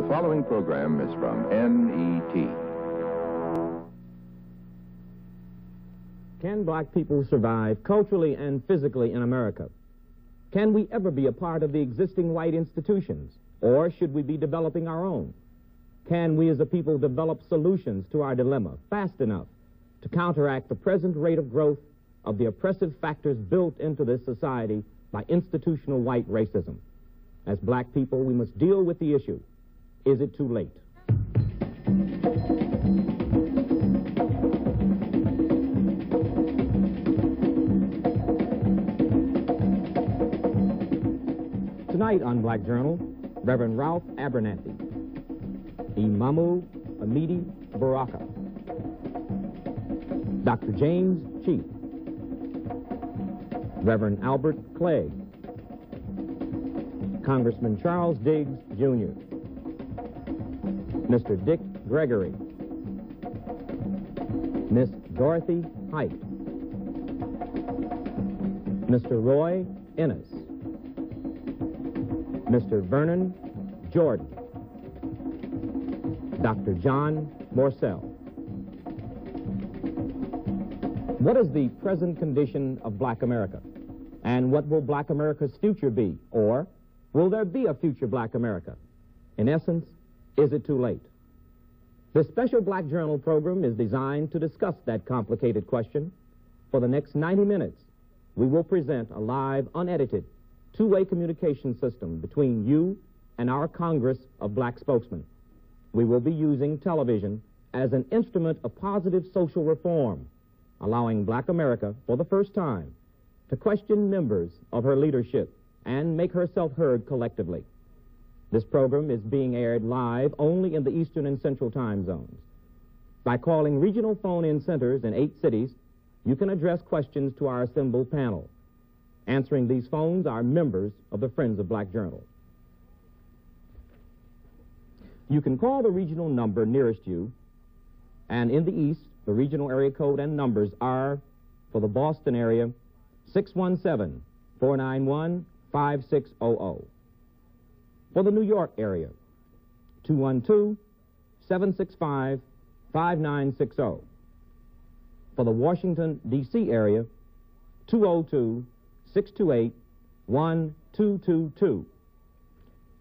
following program is from NET. Can black people survive culturally and physically in America? Can we ever be a part of the existing white institutions, or should we be developing our own? Can we as a people develop solutions to our dilemma fast enough to counteract the present rate of growth of the oppressive factors built into this society by institutional white racism? As black people, we must deal with the issue. Is it too late? Tonight on Black Journal, Reverend Ralph Abernathy, Imamu Amidi Baraka, Dr. James Cheath, Reverend Albert Clay, Congressman Charles Diggs, Jr., Mr. Dick Gregory, Miss Dorothy Height, Mr. Roy Ennis, Mr. Vernon Jordan, Dr. John Morsell. What is the present condition of black America? And what will black America's future be? Or will there be a future black America? In essence, is it too late? This special Black Journal program is designed to discuss that complicated question. For the next 90 minutes, we will present a live, unedited, two-way communication system between you and our Congress of black spokesmen. We will be using television as an instrument of positive social reform, allowing black America, for the first time, to question members of her leadership and make herself heard collectively. This program is being aired live only in the Eastern and Central time zones. By calling regional phone-in centers in 8 cities, you can address questions to our assembled panel. Answering these phones are members of the Friends of Black Journal. You can call the regional number nearest you, and in the East, the regional area code and numbers are, for the Boston area, 617-491-5600. For the New York area, 212-765-5960. For the Washington, D.C. area, 202-628-1222.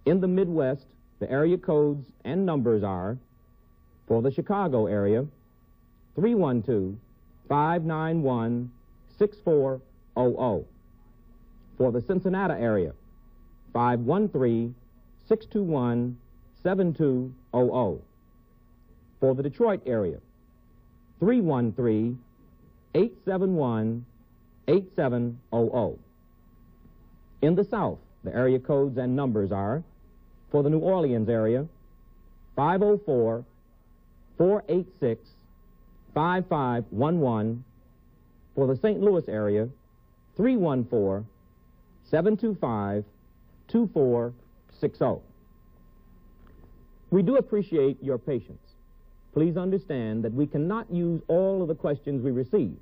In the Midwest, the area codes and numbers are, for the Chicago area, 312-591-6400. For the Cincinnati area, 513-621-7200. For the Detroit area, 313-871-8700. In the South, the area codes and numbers are, for the New Orleans area, 504-486-5511. For the St. Louis area, 314-725-2460. We do appreciate your patience. Please understand that we cannot use all of the questions we receive,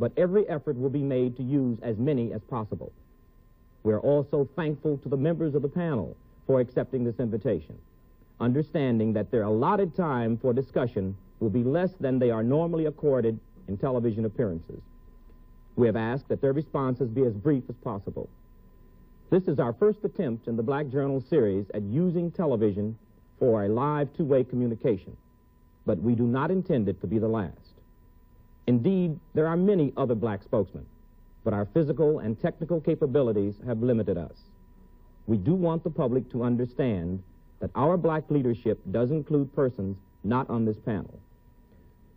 but every effort will be made to use as many as possible. We are also thankful to the members of the panel for accepting this invitation, understanding that their allotted time for discussion will be less than they are normally accorded in television appearances. We have asked that their responses be as brief as possible. This is our first attempt in the Black Journal series at using television for a live two-way communication, but we do not intend it to be the last. Indeed, there are many other black spokesmen, but our physical and technical capabilities have limited us. We do want the public to understand that our black leadership does include persons not on this panel.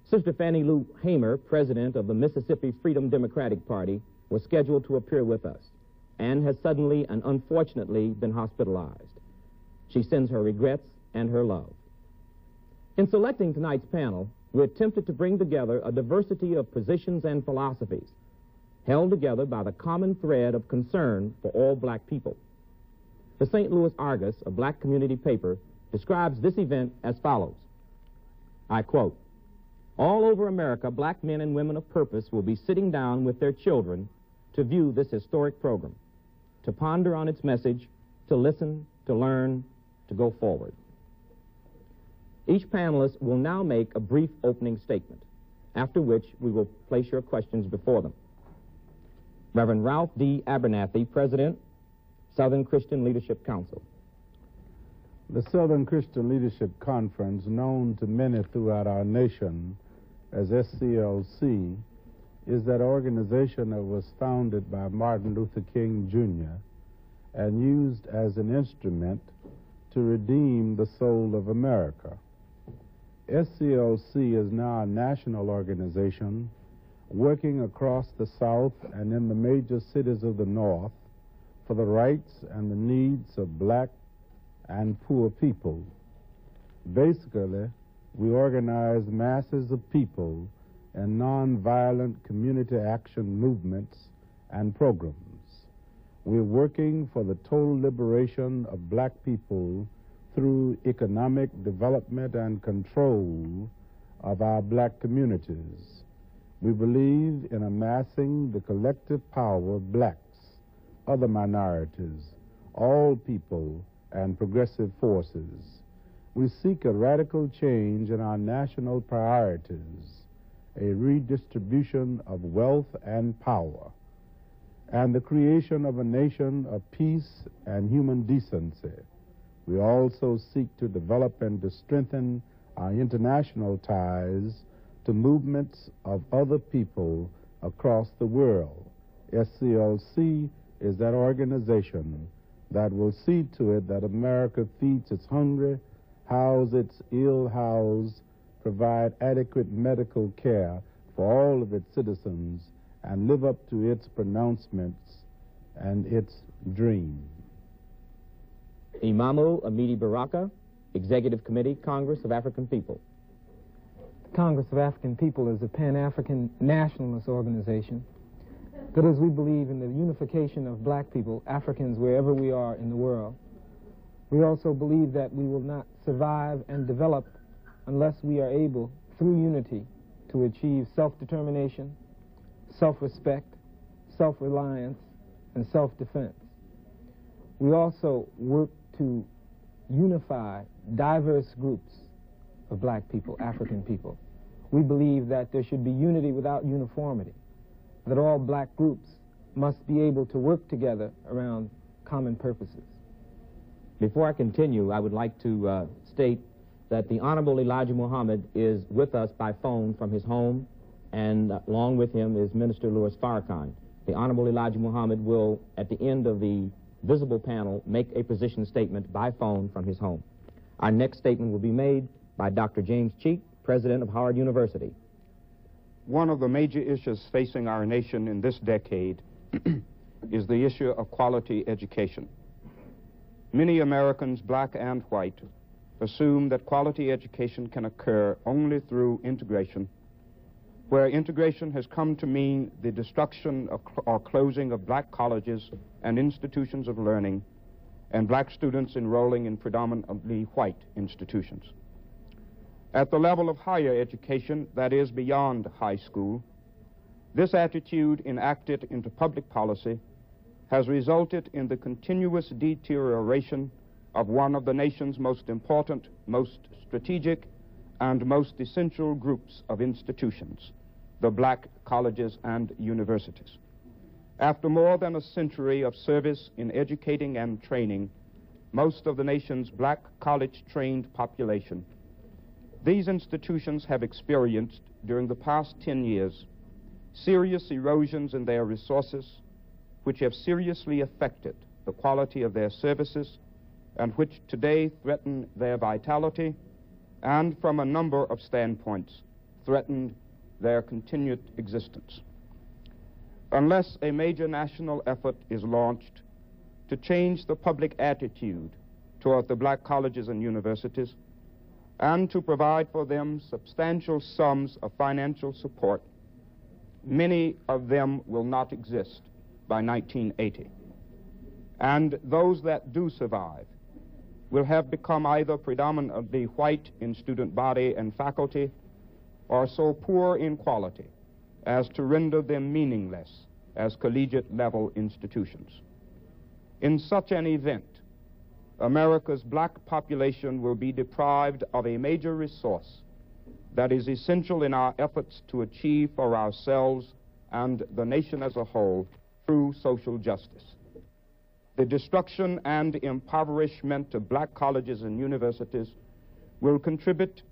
Sister Fannie Lou Hamer, president of the Mississippi Freedom Democratic Party, was scheduled to appear with us and has suddenly and unfortunately been hospitalized. She sends her regrets and her love. In selecting tonight's panel, we attempted to bring together a diversity of positions and philosophies, held together by the common thread of concern for all black people. The St. Louis Argus, a black community paper, describes this event as follows. I quote, "All over America, black men and women of purpose will be sitting down with their children to view this historic program, to ponder on its message, to listen, to learn, to go forward." Each panelist will now make a brief opening statement, after which we will place your questions before them. Reverend Ralph D. Abernathy, President, Southern Christian Leadership Council. The Southern Christian Leadership Conference, known to many throughout our nation as SCLC, is that organization that was founded by Martin Luther King, Jr. and used as an instrument to redeem the soul of America. SCLC is now a national organization working across the South and in the major cities of the North for the rights and the needs of black and poor people. Basically, we organize masses of people in nonviolent community action movements and programs. We're working for the total liberation of black people through economic development and control of our black communities. We believe in amassing the collective power of blacks, other minorities, all people, and progressive forces. We seek a radical change in our national priorities, a redistribution of wealth and power, and the creation of a nation of peace and human decency. We also seek to develop and to strengthen our international ties to movements of other people across the world. SCLC is that organization that will see to it that America feeds its hungry, house its ill-housed, provide adequate medical care for all of its citizens, and live up to its pronouncements and its dream. Imamu Amidi Baraka, Executive Committee, Congress of African People. The Congress of African People is a Pan-African nationalist organization that, as we believe in the unification of black people, Africans, wherever we are in the world, we also believe that we will not survive and develop unless we are able, through unity, to achieve self-determination, self-respect, self-reliance, and self-defense. We also work to unify diverse groups of black people, African people. We believe that there should be unity without uniformity, that all black groups must be able to work together around common purposes. Before I continue, I would like to state that the Honorable Elijah Muhammad is with us by phone from his home, and along with him is Minister Louis Farrakhan. The Honorable Elijah Muhammad will, at the end of the visible panel, make a position statement by phone from his home. Our next statement will be made by Dr. James Cheek, President of Howard University. One of the major issues facing our nation in this decade is the issue of quality education. Many Americans, black and white, assume that quality education can occur only through integration, where integration has come to mean the destruction or closing of black colleges and institutions of learning, and black students enrolling in predominantly white institutions. At the level of higher education, that is beyond high school, this attitude enacted into public policy has resulted in the continuous deterioration of one of the nation's most important, most strategic, and most essential groups of institutions, the black colleges and universities. After more than a century of service in educating and training most of the nation's black college-trained population, these institutions have experienced, during the past 10 years, serious erosions in their resources, which have seriously affected the quality of their services and which today threaten their vitality and, from a number of standpoints, threaten their continued existence. Unless a major national effort is launched to change the public attitude toward the black colleges and universities and to provide for them substantial sums of financial support, many of them will not exist by 1980. And those that do survive will have become either predominantly white in student body and faculty, or so poor in quality as to render them meaningless as collegiate-level institutions. In such an event, America's black population will be deprived of a major resource that is essential in our efforts to achieve for ourselves and the nation as a whole true social justice. The destruction and impoverishment of black colleges and universities will contribute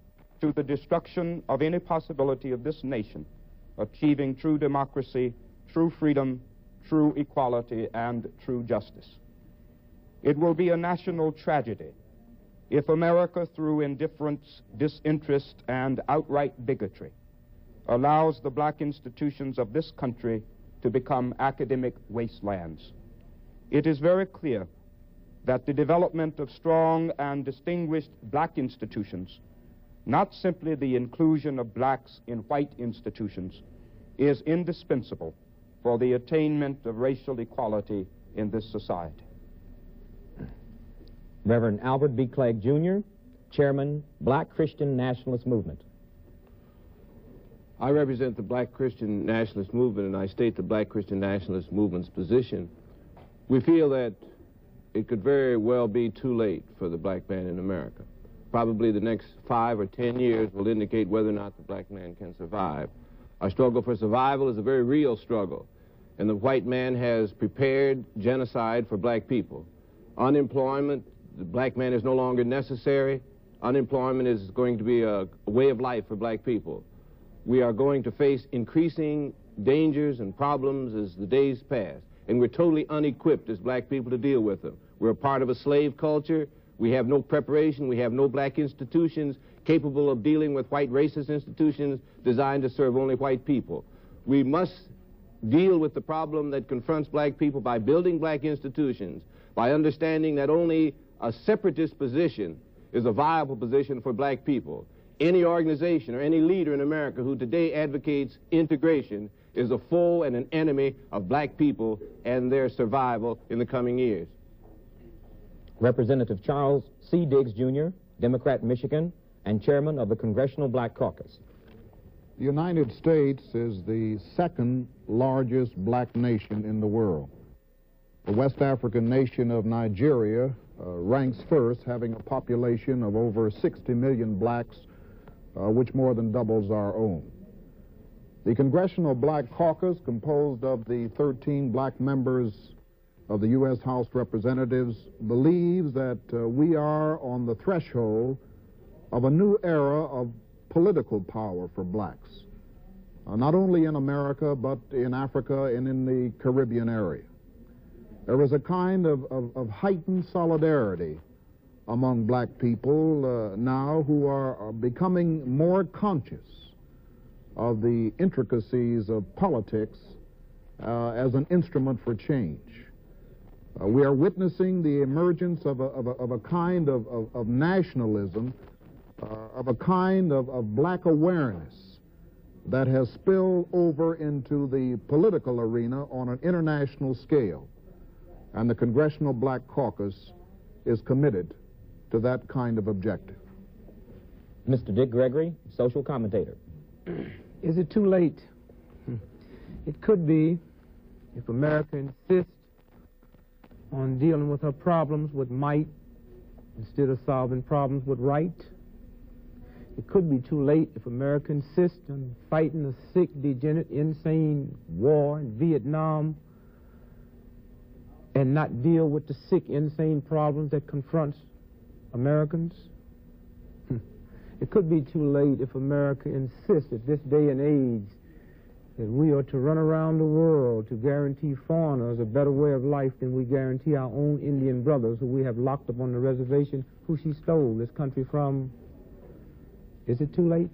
to the destruction of any possibility of this nation achieving true democracy, true freedom, true equality, and true justice. It will be a national tragedy if America, through indifference, disinterest, and outright bigotry, allows the black institutions of this country to become academic wastelands. It is very clear that the development of strong and distinguished black institutions, not simply the inclusion of blacks in white institutions, is indispensable for the attainment of racial equality in this society. Reverend Albert B. Clegg, Jr., Chairman, Black Christian Nationalist Movement. I represent the Black Christian Nationalist Movement, and I state the Black Christian Nationalist Movement's position. We feel that it could very well be too late for the black man in America. Probably the next 5 or 10 years will indicate whether or not the black man can survive. Our struggle for survival is a very real struggle, and the white man has prepared genocide for black people. Unemployment, the black man is no longer necessary. Unemployment is going to be a way of life for black people. We are going to face increasing dangers and problems as the days pass, and we're totally unequipped as black people to deal with them. We're a part of a slave culture. We have no preparation. We have no black institutions capable of dealing with white racist institutions designed to serve only white people. We must deal with the problem that confronts black people by building black institutions, by understanding that only a separatist position is a viable position for black people. Any organization or any leader in America who today advocates integration is a foe and an enemy of black people and their survival in the coming years. Representative Charles C. Diggs, Jr., Democrat, Michigan, and Chairman of the Congressional Black Caucus. The United States is the second largest black nation in the world. The West African nation of Nigeria ranks first, having a population of over 60 million blacks, which more than doubles our own. The Congressional Black Caucus, composed of the 13 black members of the U.S. House of Representatives, believes that we are on the threshold of a new era of political power for blacks, not only in America, but in Africa and in the Caribbean area. There is a kind of heightened solidarity among black people now who are becoming more conscious of the intricacies of politics as an instrument for change. We are witnessing the emergence of a kind of nationalism, of a kind of black awareness that has spilled over into the political arena on an international scale. And the Congressional Black Caucus is committed to that kind of objective. Mr. Dick Gregory, social commentator. Is it too late? It could be if America insists on dealing with her problems with might instead of solving problems with right. It could be too late if America insists on fighting a sick, degenerate, insane war in Vietnam and not deal with the sick, insane problems that confronts Americans. It could be too late if America insists at this day and age that we are to run around the world to guarantee foreigners a better way of life than we guarantee our own Indian brothers who we have locked up on the reservation, who she stole this country from. Is it too late?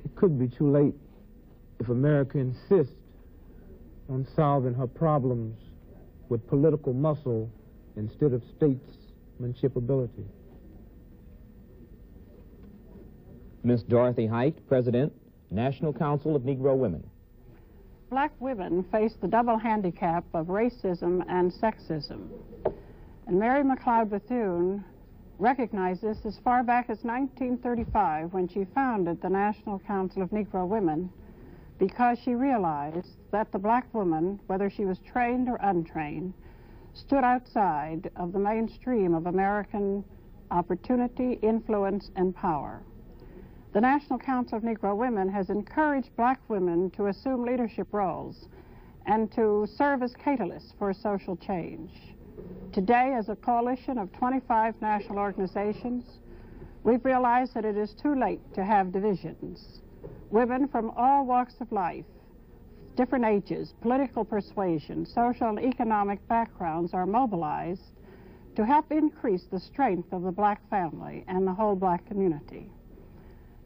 It could be too late if America insists on solving her problems with political muscle instead of statesmanship ability. Miss Dorothy Height, President, National Council of Negro Women. Black women face the double handicap of racism and sexism. And Mary McLeod Bethune recognized this as far back as 1935 when she founded the National Council of Negro Women, because she realized that the black woman, whether she was trained or untrained, stood outside of the mainstream of American opportunity, influence, and power. The National Council of Negro Women has encouraged black women to assume leadership roles and to serve as catalysts for social change. Today, as a coalition of 25 national organizations, we've realized that it is too late to have divisions. Women from all walks of life, different ages, political persuasion, social and economic backgrounds are mobilized to help increase the strength of the black family and the whole black community.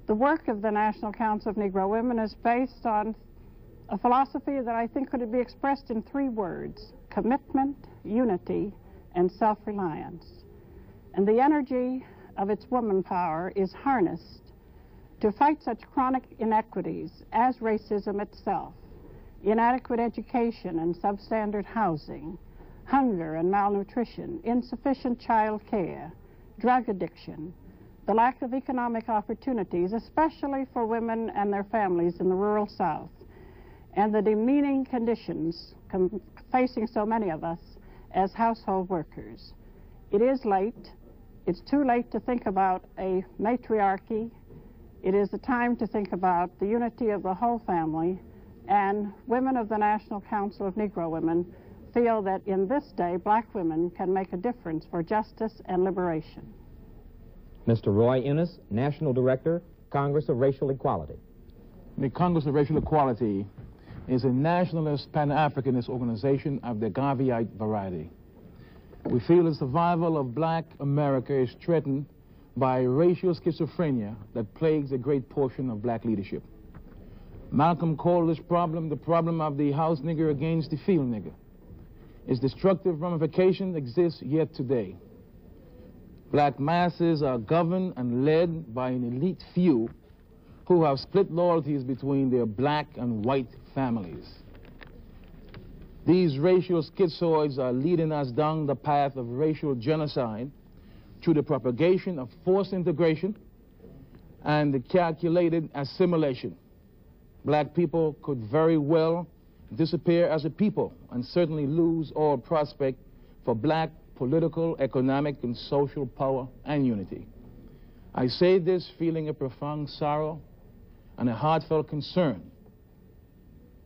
The work of the National Council of Negro Women is based on a philosophy that I think could be expressed in 3 words: commitment, unity, and self-reliance. And the energy of its woman power is harnessed to fight such chronic inequities as racism itself, inadequate education and substandard housing, hunger and malnutrition, insufficient child care, drug addiction, the lack of economic opportunities, especially for women and their families in the rural South, and the demeaning conditions facing so many of us as household workers. It is late. It's too late to think about a matriarchy. It is the time to think about the unity of the whole family, and women of the National Council of Negro Women feel that in this day, black women can make a difference for justice and liberation. Mr. Roy Ennis, National Director, Congress of Racial Equality. The Congress of Racial Equality is a nationalist, Pan-Africanist organization of the Garveyite variety. We feel the survival of black America is threatened by racial schizophrenia that plagues a great portion of black leadership. Malcolm called this problem the problem of the house nigger against the field nigger. Its destructive ramifications exist yet today. Black masses are governed and led by an elite few who have split loyalties between their black and white families. These racial schizoids are leading us down the path of racial genocide through the propagation of forced integration and the calculated assimilation. Black people could very well disappear as a people and certainly lose all prospect for black political, economic, and social power and unity. I say this feeling a profound sorrow and a heartfelt concern,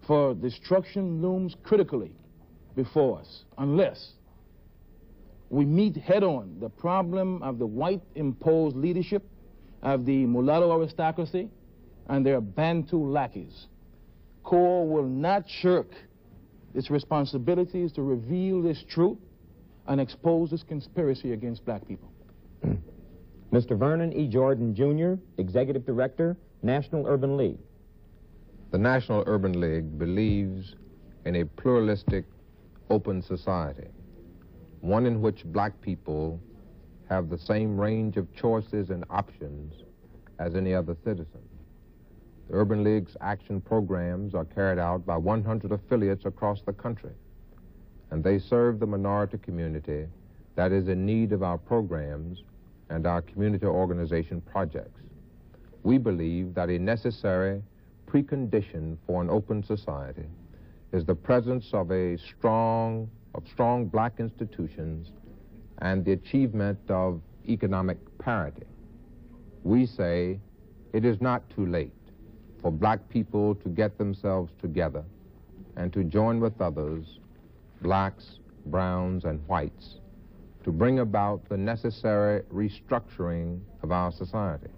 for destruction looms critically before us unless we meet head-on the problem of the white-imposed leadership of the mulatto aristocracy and their Bantu lackeys. CORE will not shirk its responsibilities to reveal this truth and expose this conspiracy against black people. Mr. Vernon E. Jordan, Jr., Executive Director, National Urban League. The National Urban League believes in a pluralistic, open society, one in which black people have the same range of choices and options as any other citizen. The Urban League's action programs are carried out by 100 affiliates across the country, and they serve the minority community that is in need of our programs and our community organization projects. We believe that a necessary precondition for an open society is the presence of strong black institutions and the achievement of economic parity. We say it is not too late for black people to get themselves together and to join with others, blacks, browns, and whites, to bring about the necessary restructuring of our society.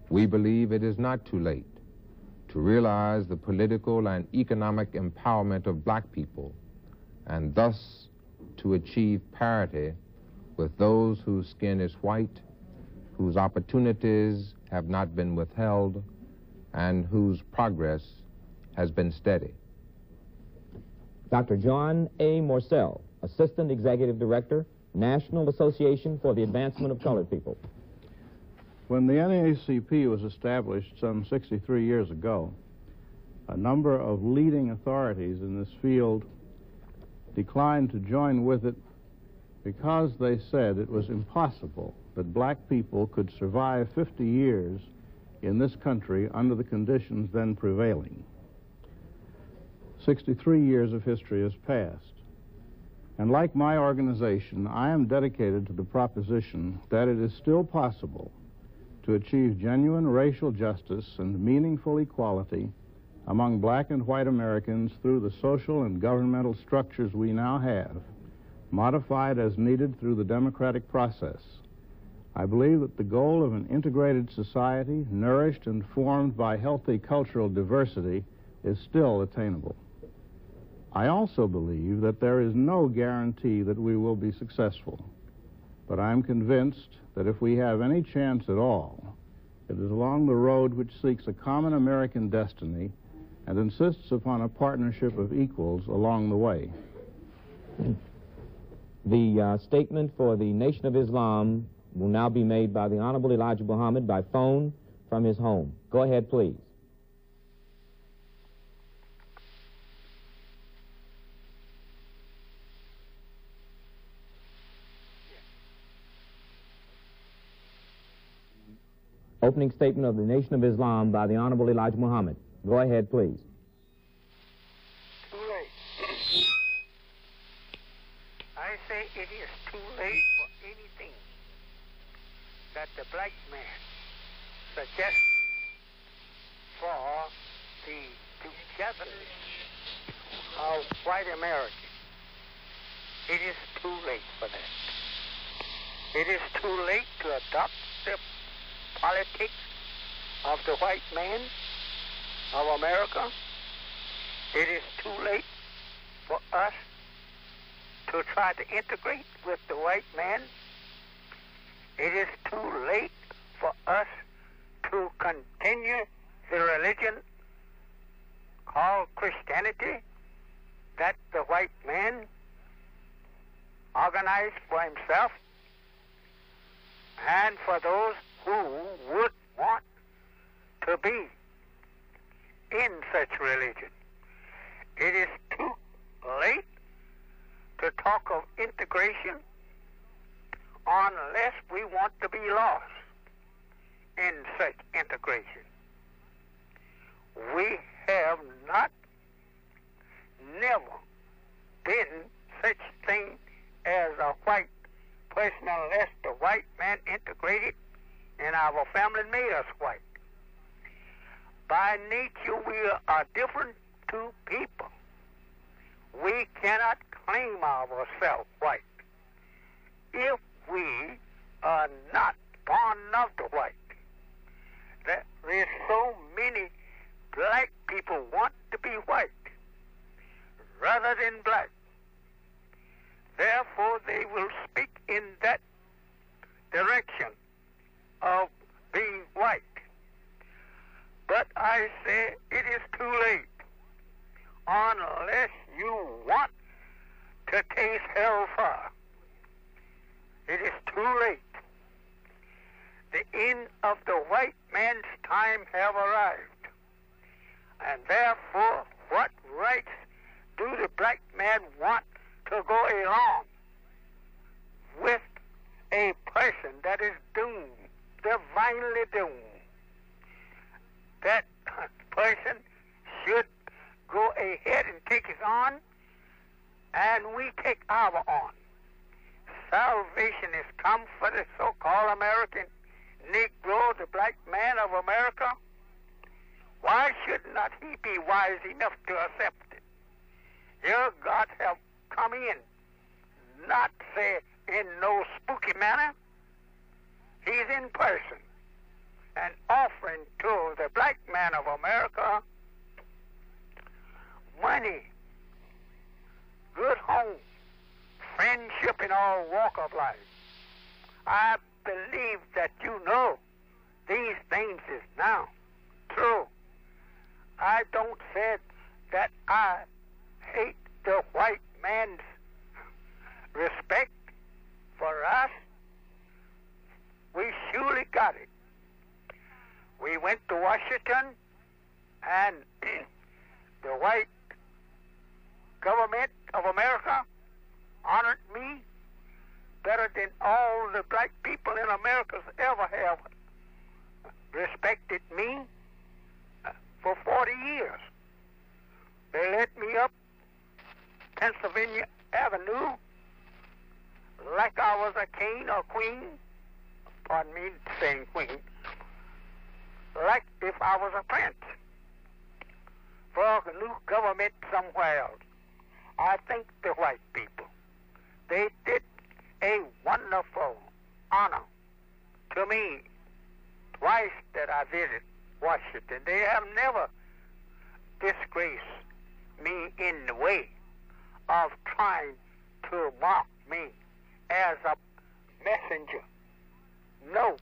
We believe it is not too late to realize the political and economic empowerment of black people and thus to achieve parity with those whose skin is white, whose opportunities have not been withheld, and whose progress has been steady. Dr. John A. Morsell, Assistant Executive Director, National Association for the Advancement of Colored People. When the NAACP was established some 63 years ago, a number of leading authorities in this field declined to join with it because they said it was impossible that black people could survive 50 years in this country under the conditions then prevailing. 63 years of history has passed. And like my organization, I am dedicated to the proposition that it is still possible to achieve genuine racial justice and meaningful equality among black and white Americans through the social and governmental structures we now have, modified as needed through the democratic process. I believe that the goal of an integrated society, nourished and formed by healthy cultural diversity, is still attainable. I also believe that there is no guarantee that we will be successful, but I'm convinced that if we have any chance at all, it is along the road which seeks a common American destiny and insists upon a partnership of equals along the way. The statement for the Nation of Islam will now be made by the Honorable Elijah Muhammad by phone from his home. Go ahead, please. Opening statement of the Nation of Islam by the Honorable Elijah Muhammad. Go ahead, please. Too late. I say it is too late for anything that the black man suggests for the togetherness of white America. It is too late for that. It is too late to adopt the politics of the white man of America. It is too late for us to try to integrate with the white man. It is too late for us to continue the religion called Christianity that the white man organized for himself and for those who would want to be in such religion. It is too late to talk of integration unless we want to be lost in such integration. We have not, never been such thing as a white person unless the white man integrated in our family and made us white. By nature, we are different two people. We cannot claim ourselves white if we are not born of the white. There is so many black people want to be white rather than black. Therefore, they will speak in that direction of being white. But I say it is too late unless you want to taste hellfire. It is too late. The end of the white man's time have arrived. And therefore, what rights do the black man want to go along with a person that is doomed, divinely doomed? That person should go ahead and take his on, and we take our on. Salvation has come for the so-called American Negro, the black man of America. Why should not he be wise enough to accept it? Your God have come in, not say in no spooky manner. He's in person and offering to the black man of America money, good home, friendship in all walk of life. I believe that you know these things is now true. I don't say that I hate the white man's respect for us. We surely got it. We went to Washington, and the white government of America honored me better than all the black people in America ever have respected me for 40 years. They let me up Pennsylvania Avenue like I was a king or queen, pardon me saying queen, like if I was a prince for a new government somewhere else. I think the white people, they did a wonderful honor to me twice that I visited Washington. They have never disgraced me in the way of trying to mock me as a messenger. No,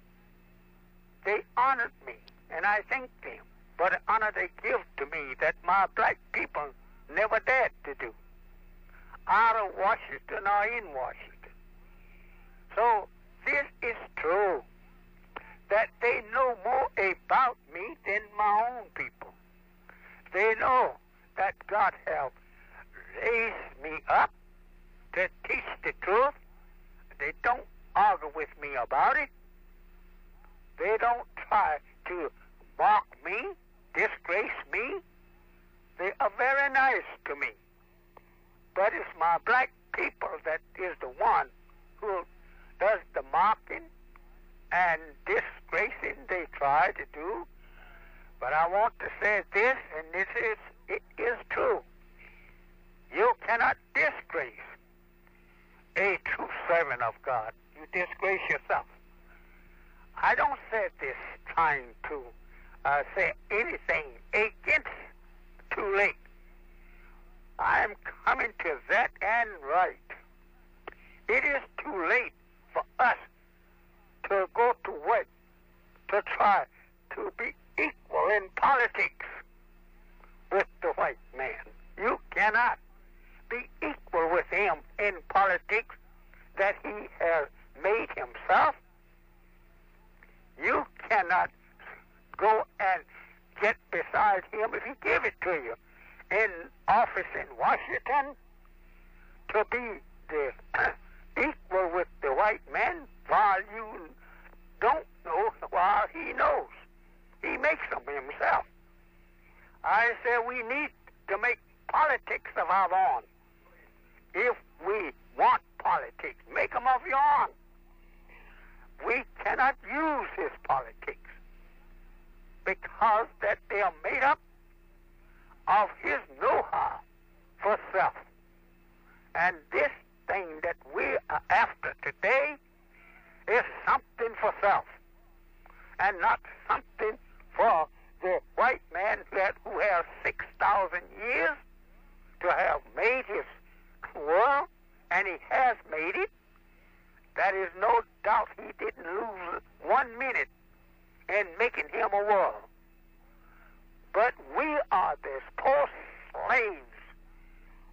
they honored me, and I thank them for the honor they give to me that my black people never dared to do, out of Washington or in Washington. So this is true, that they know more about me than my own people. They know that God has raised me up to teach the truth. They don't argue with me about it. They don't try to mock me, disgrace me. They are very nice to me. But it's my black people that is the one who does the mocking and disgracing they try to do. But I want to say this, and it is true. You cannot disgrace a true servant of God. You disgrace yourself. I don't say this trying to say anything against too late. I am coming to that and right. It is too late for us to go to work to try to be equal in politics with the white man. You cannot be equal with him in politics that he has made himself. You cannot go and get beside him if he give it to you in office in Washington to be the equal with the white man while you don't know, while he knows. He makes them himself. I say we need to make politics of our own. If we want politics, make them of your own. We cannot use his politics because that they are made up of his know-how for self. And this thing that we are after today is something for self and not something for the white man who has 6,000 years to have made his world, and he has made it. That is no doubt he didn't lose 1 minute in making him a world. But we are the poor slaves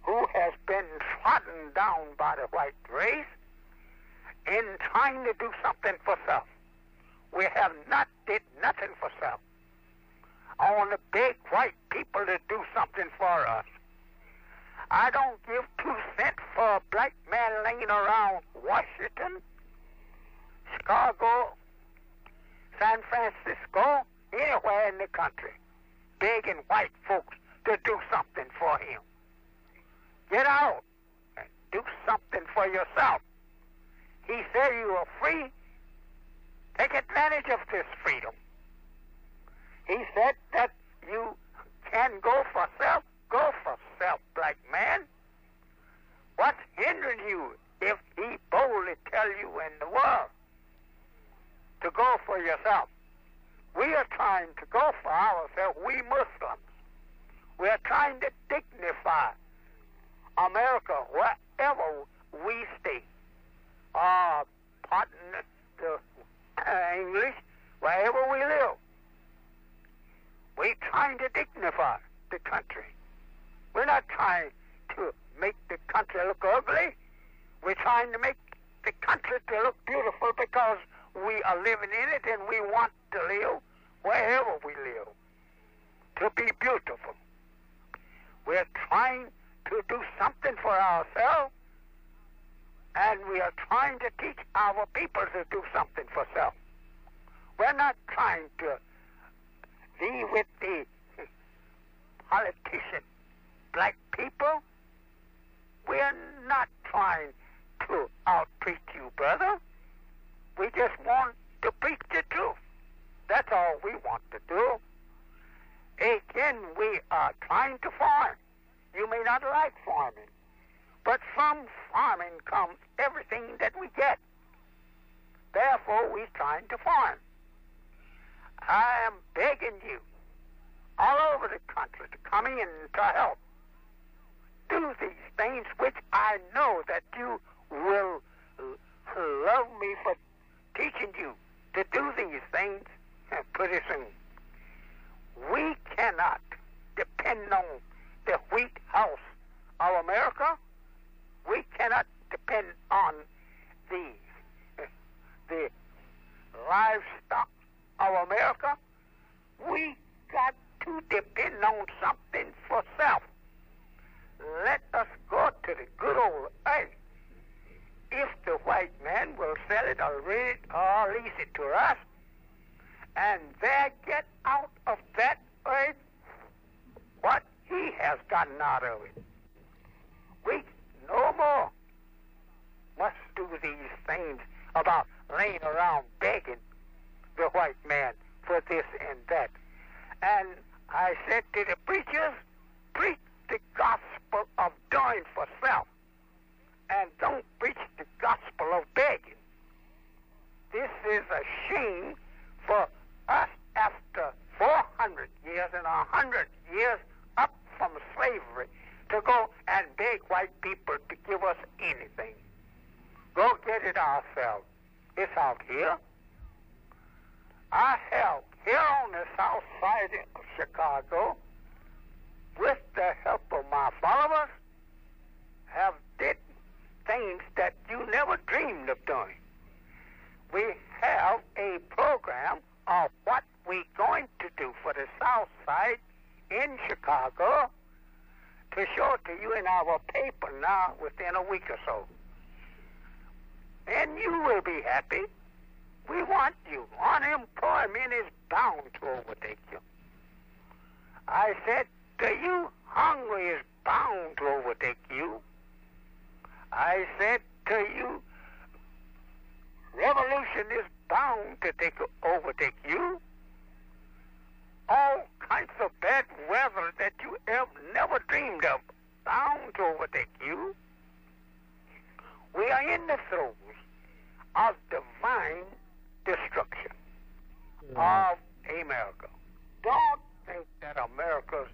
who has been trodden down by the white race in trying to do something for self. We have not did nothing for self. I want to beg white people to do something for us. I don't give 2 cents for a black man laying around Washington, Chicago, San Francisco, anywhere in the country, begging white folks to do something for him. Get out and do something for yourself. He said you are free. Take advantage of this freedom. He said that you can go for self. Go for self, black man. What's hindering you if he boldly tell you in the world to go for yourself? We are trying to go for ourselves, we Muslims. We are trying to dignify America wherever we stay. Pardon the English, wherever we live. We're trying to dignify the country. We're not trying to make the country look ugly. We're trying to make the country to look beautiful because we are living in it and we want to live wherever we live, to be beautiful. We're trying to do something for ourselves, and we are trying to teach our people to do something for self. We're not trying to be with the politician black people. We're not trying to out-preach you, brother. We just want to preach the truth. That's all we want to do. Again, we are trying to farm. You may not like farming, but from farming comes everything that we get. Therefore, we're trying to farm. I am begging you all over the country to come in to help. Do these things which I know that you will love me for teaching you to do these things pretty soon. We cannot depend on the wheat house of America. We cannot depend on the livestock of America. We got to depend on something for self. Let us go to the good old earth. If the white man will sell it or rent it or lease it to us, and there get out of that earth what he has gotten out of it. We no more must do these things about laying around begging the white man for this and that. And I said to the preachers, preach the gospel of doing for self, and don't preach the gospel of begging. This is a shame for us after 400 years and 100 years up from slavery to go and beg white people to give us anything. Go get it ourselves. It's out here. I have here on the south side of Chicago, with the help of my followers, have did things that you never dreamed of doing. We have a program of what we're going to do for the south side in Chicago to show to you in our paper now within a week or so. And you will be happy. We want you. Unemployment is bound to overtake you. I said to you, hunger is bound to overtake you. I said to you, revolution is bound to overtake you. All kinds of bad weather that you never dreamed of, bound to overtake you. We are in the throes of divine destruction of America. Don't think that America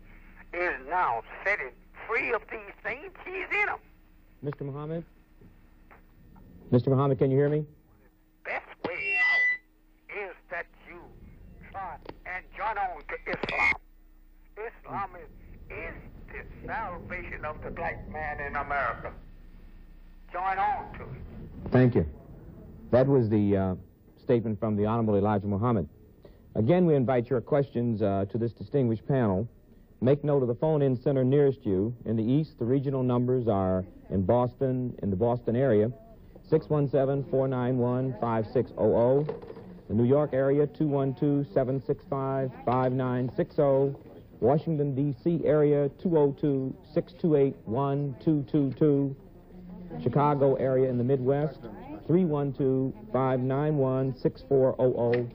is now setting free of these things. He's in them. Mr. Muhammad? Mr. Muhammad, can you hear me? Best way out is that you try and join on to Islam. Islam is the salvation of the black man in America. Join on to it. Thank you. That was the statement from the Honorable Elijah Muhammad. Again, we invite your questions to this distinguished panel. Make note of the phone-in center nearest you. In the east, the regional numbers are in Boston, in the Boston area, 617-491-5600. The New York area, 212-765-5960. Washington, D.C. area, 202-628-1222. Chicago area in the Midwest, 312-591-6400.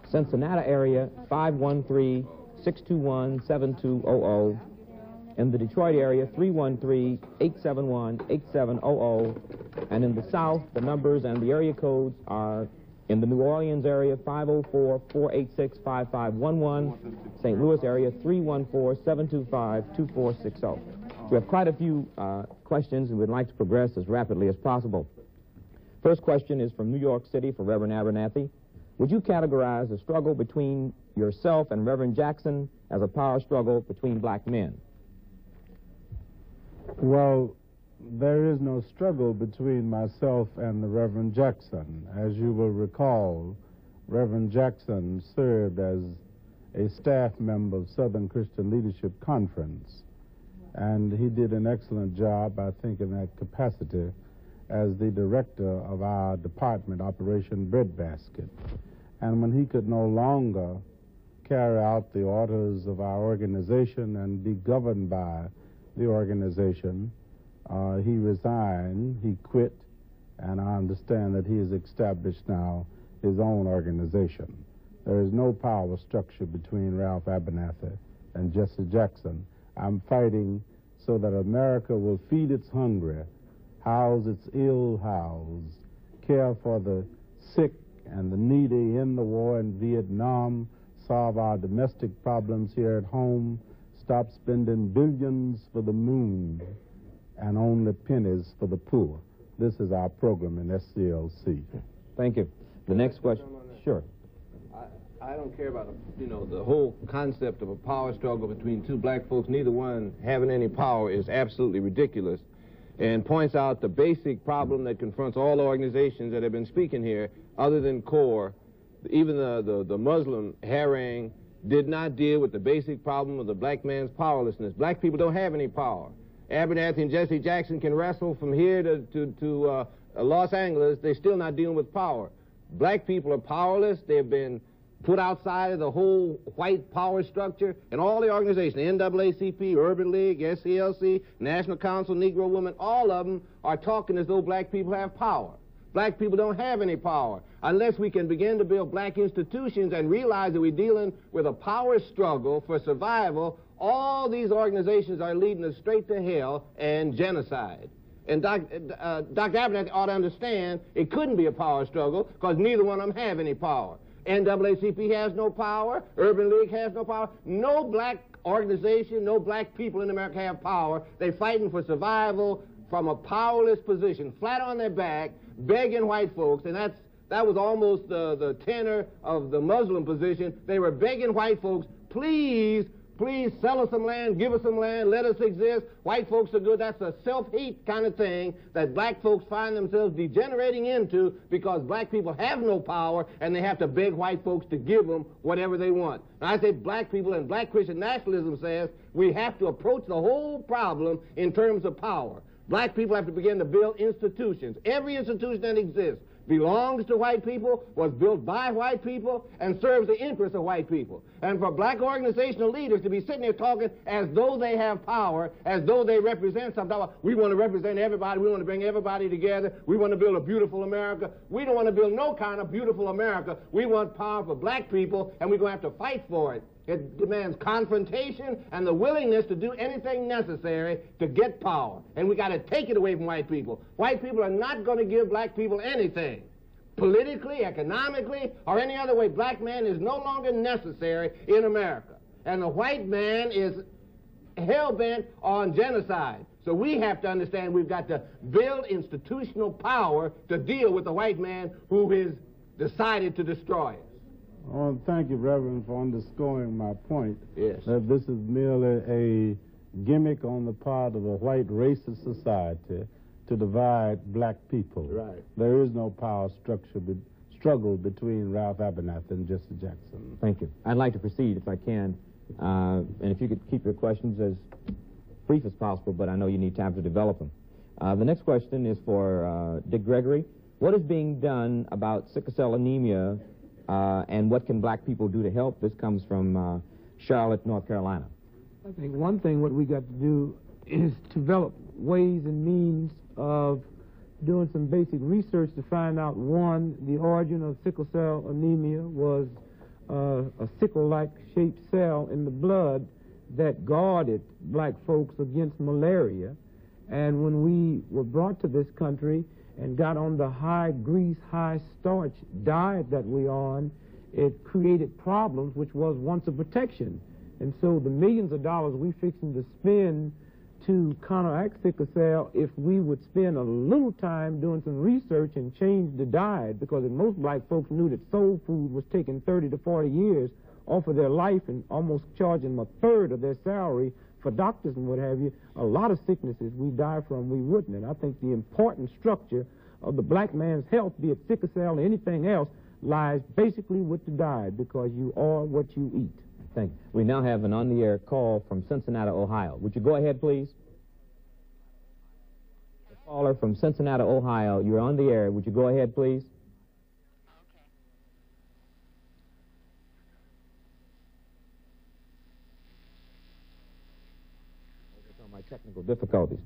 Cincinnati area, 513-621-7200. In the Detroit area, 313-871-8700. And in the South, the numbers and the area codes are in the New Orleans area, 504-486-5511. St. Louis area, 314-725-2460. We have quite a few questions, and we'd like to progress as rapidly as possible. First question is from New York City for Reverend Abernathy. Would you categorize the struggle between yourself and Reverend Jackson as a power struggle between black men? Well, there is no struggle between myself and the Reverend Jackson. As you will recall, Reverend Jackson served as a staff member of Southern Christian Leadership Conference, and he did an excellent job, I think, in that capacity as the director of our department, Operation Breadbasket. And when he could no longer carry out the orders of our organization and be governed by the organization, he resigned, he quit, and I understand that he has established now his own organization. There is no power structure between Ralph Abernathy and Jesse Jackson. I'm fighting so that America will feed its hungry, house its ill-housed, care for the sick and the needy in the war in Vietnam, solve our domestic problems here at home, stop spending billions for the moon and only pennies for the poor. This is our program in SCLC. Thank you. The next question. Sure. I don't care about, the whole concept of a power struggle between two black folks, neither one having any power, is absolutely ridiculous, and points out the basic problem that confronts all organizations that have been speaking here, other than CORE. Even the Muslim harangue did not deal with the basic problem of the black man's powerlessness. Black people don't have any power. Abernathy and Jesse Jackson can wrestle from here to Los Angeles. They're still not dealing with power. Black people are powerless. They've been put outside of the whole white power structure, and all the organizations, NAACP, Urban League, SCLC, National Council, Negro Women, all of them are talking as though black people have power. Black people don't have any power unless we can begin to build black institutions and realize that we're dealing with a power struggle for survival. All these organizations are leading us straight to hell and genocide. And Dr. Abernathy ought to understand it couldn't be a power struggle because neither one of them have any power. NAACP has no power. Urban League has no power. No black organization, no black people in America have power. They're fighting for survival from a powerless position, flat on their back, begging white folks, and that was almost the tenor of the Muslim position. They were begging white folks, please sell us some land, give us some land, let us exist. White folks are good. That's a self-hate kind of thing that black folks find themselves degenerating into because black people have no power and they have to beg white folks to give them whatever they want. Now, I say black people, and black Christian nationalism says we have to approach the whole problem in terms of power. Black people have to begin to build institutions. Every institution that exists belongs to white people, was built by white people, and serves the interests of white people. And for black organizational leaders to be sitting there talking as though they have power, as though they represent something. We want to represent everybody. We want to bring everybody together. We want to build a beautiful America. We don't want to build no kind of beautiful America. We want power for black people, and we're going to have to fight for it. It demands confrontation and the willingness to do anything necessary to get power. And we got to take it away from white people. White people are not going to give black people anything. Politically, economically, or any other way, black man is no longer necessary in America. And the white man is hell-bent on genocide. So we have to understand we've got to build institutional power to deal with the white man who has decided to destroy us. I want to thank you, Reverend, for underscoring my point. Yes. That this is merely a gimmick on the part of a white racist society to divide black people. Right. There is no power struggle between Ralph Abernathy and Jesse Jackson. Thank you. I'd like to proceed, if I can, and if you could keep your questions as brief as possible, but I know you need time to develop them. The next question is for Dick Gregory. What is being done about sickle cell anemia and what can black people do to help? This comes from Charlotte, North Carolina. I think one thing what we got to do is develop ways and means of doing some basic research to find out, one, the origin of sickle cell anemia was a sickle-like shaped cell in the blood that guarded black folks against malaria. And when we were brought to this country and got on the high grease, high starch diet that we're on, it created problems which was once a protection. And so the millions of dollars we fixing to spend to counteract sickle cell, if we would spend a little time doing some research and change the diet, because if most black folks knew that soul food was taking 30 to 40 years off of their life and almost charging them a third of their salary for doctors and what have you, a lot of sicknesses we die from we wouldn't. And I think the important structure of the black man's health, be it sickle cell or anything else, lies basically with the diet, because you are what you eat. Thank you. We now have an on-the-air call from Cincinnati, Ohio. Would you go ahead, please? The caller from Cincinnati, Ohio, you're on the air. Would you go ahead, please? My technical difficulties.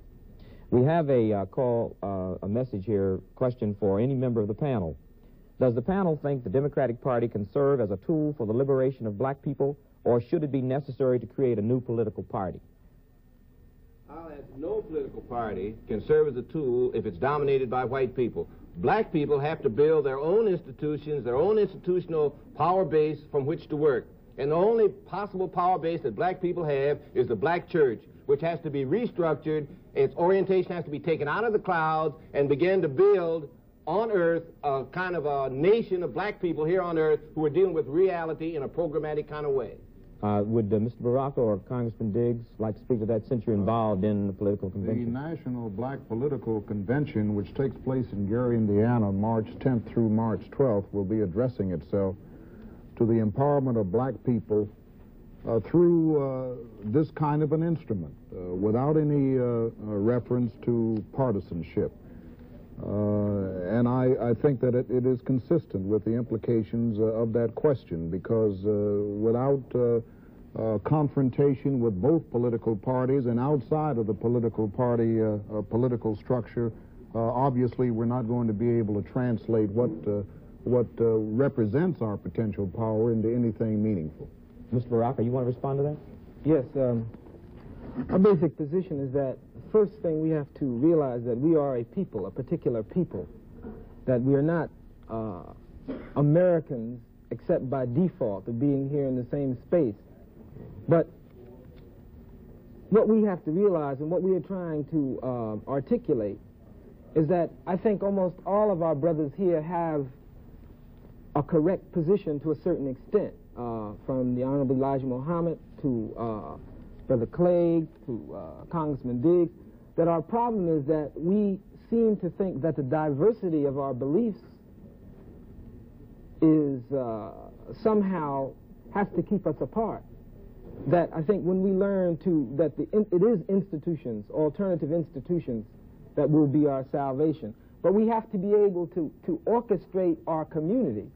We have a a message here, question for any member of the panel. Does the panel think the Democratic Party can serve as a tool for the liberation of black people, or should it be necessary to create a new political party? I'll add, no political party can serve as a tool if it's dominated by white people. Black people have to build their own institutions, their own institutional power base from which to work. And the only possible power base that black people have is the black church, which has to be restructured. Its orientation has to be taken out of the clouds and begin to build on earth a kind of a nation of black people here on earth who are dealing with reality in a programmatic kind of way. Would Mr. Baraka or Congressman Diggs like to speak to that, since you're involved in the political convention? The National Black Political Convention, which takes place in Gary, Indiana, March 10th through March 12th, will be addressing itself to the empowerment of black people through this kind of an instrument, without any reference to partisanship. And I think that it is consistent with the implications of that question, because without confrontation with both political parties and outside of the political party political structure, obviously we're not going to be able to translate what represents our potential power into anything meaningful. Mr. Baraka, you want to respond to that? Yes. Our basic position is that first thing we have to realize that we are a people, a particular people, that we are not Americans except by default of being here in the same space. But what we have to realize and what we are trying to articulate is that I think almost all of our brothers here have a correct position to a certain extent, from the Honorable Elijah Muhammad to Brother Clegg to Congressman Diggs, that our problem is that we seem to think that the diversity of our beliefs is somehow has to keep us apart. That I think when we learn that it is institutions, alternative institutions, that will be our salvation. But we have to be able to orchestrate our community,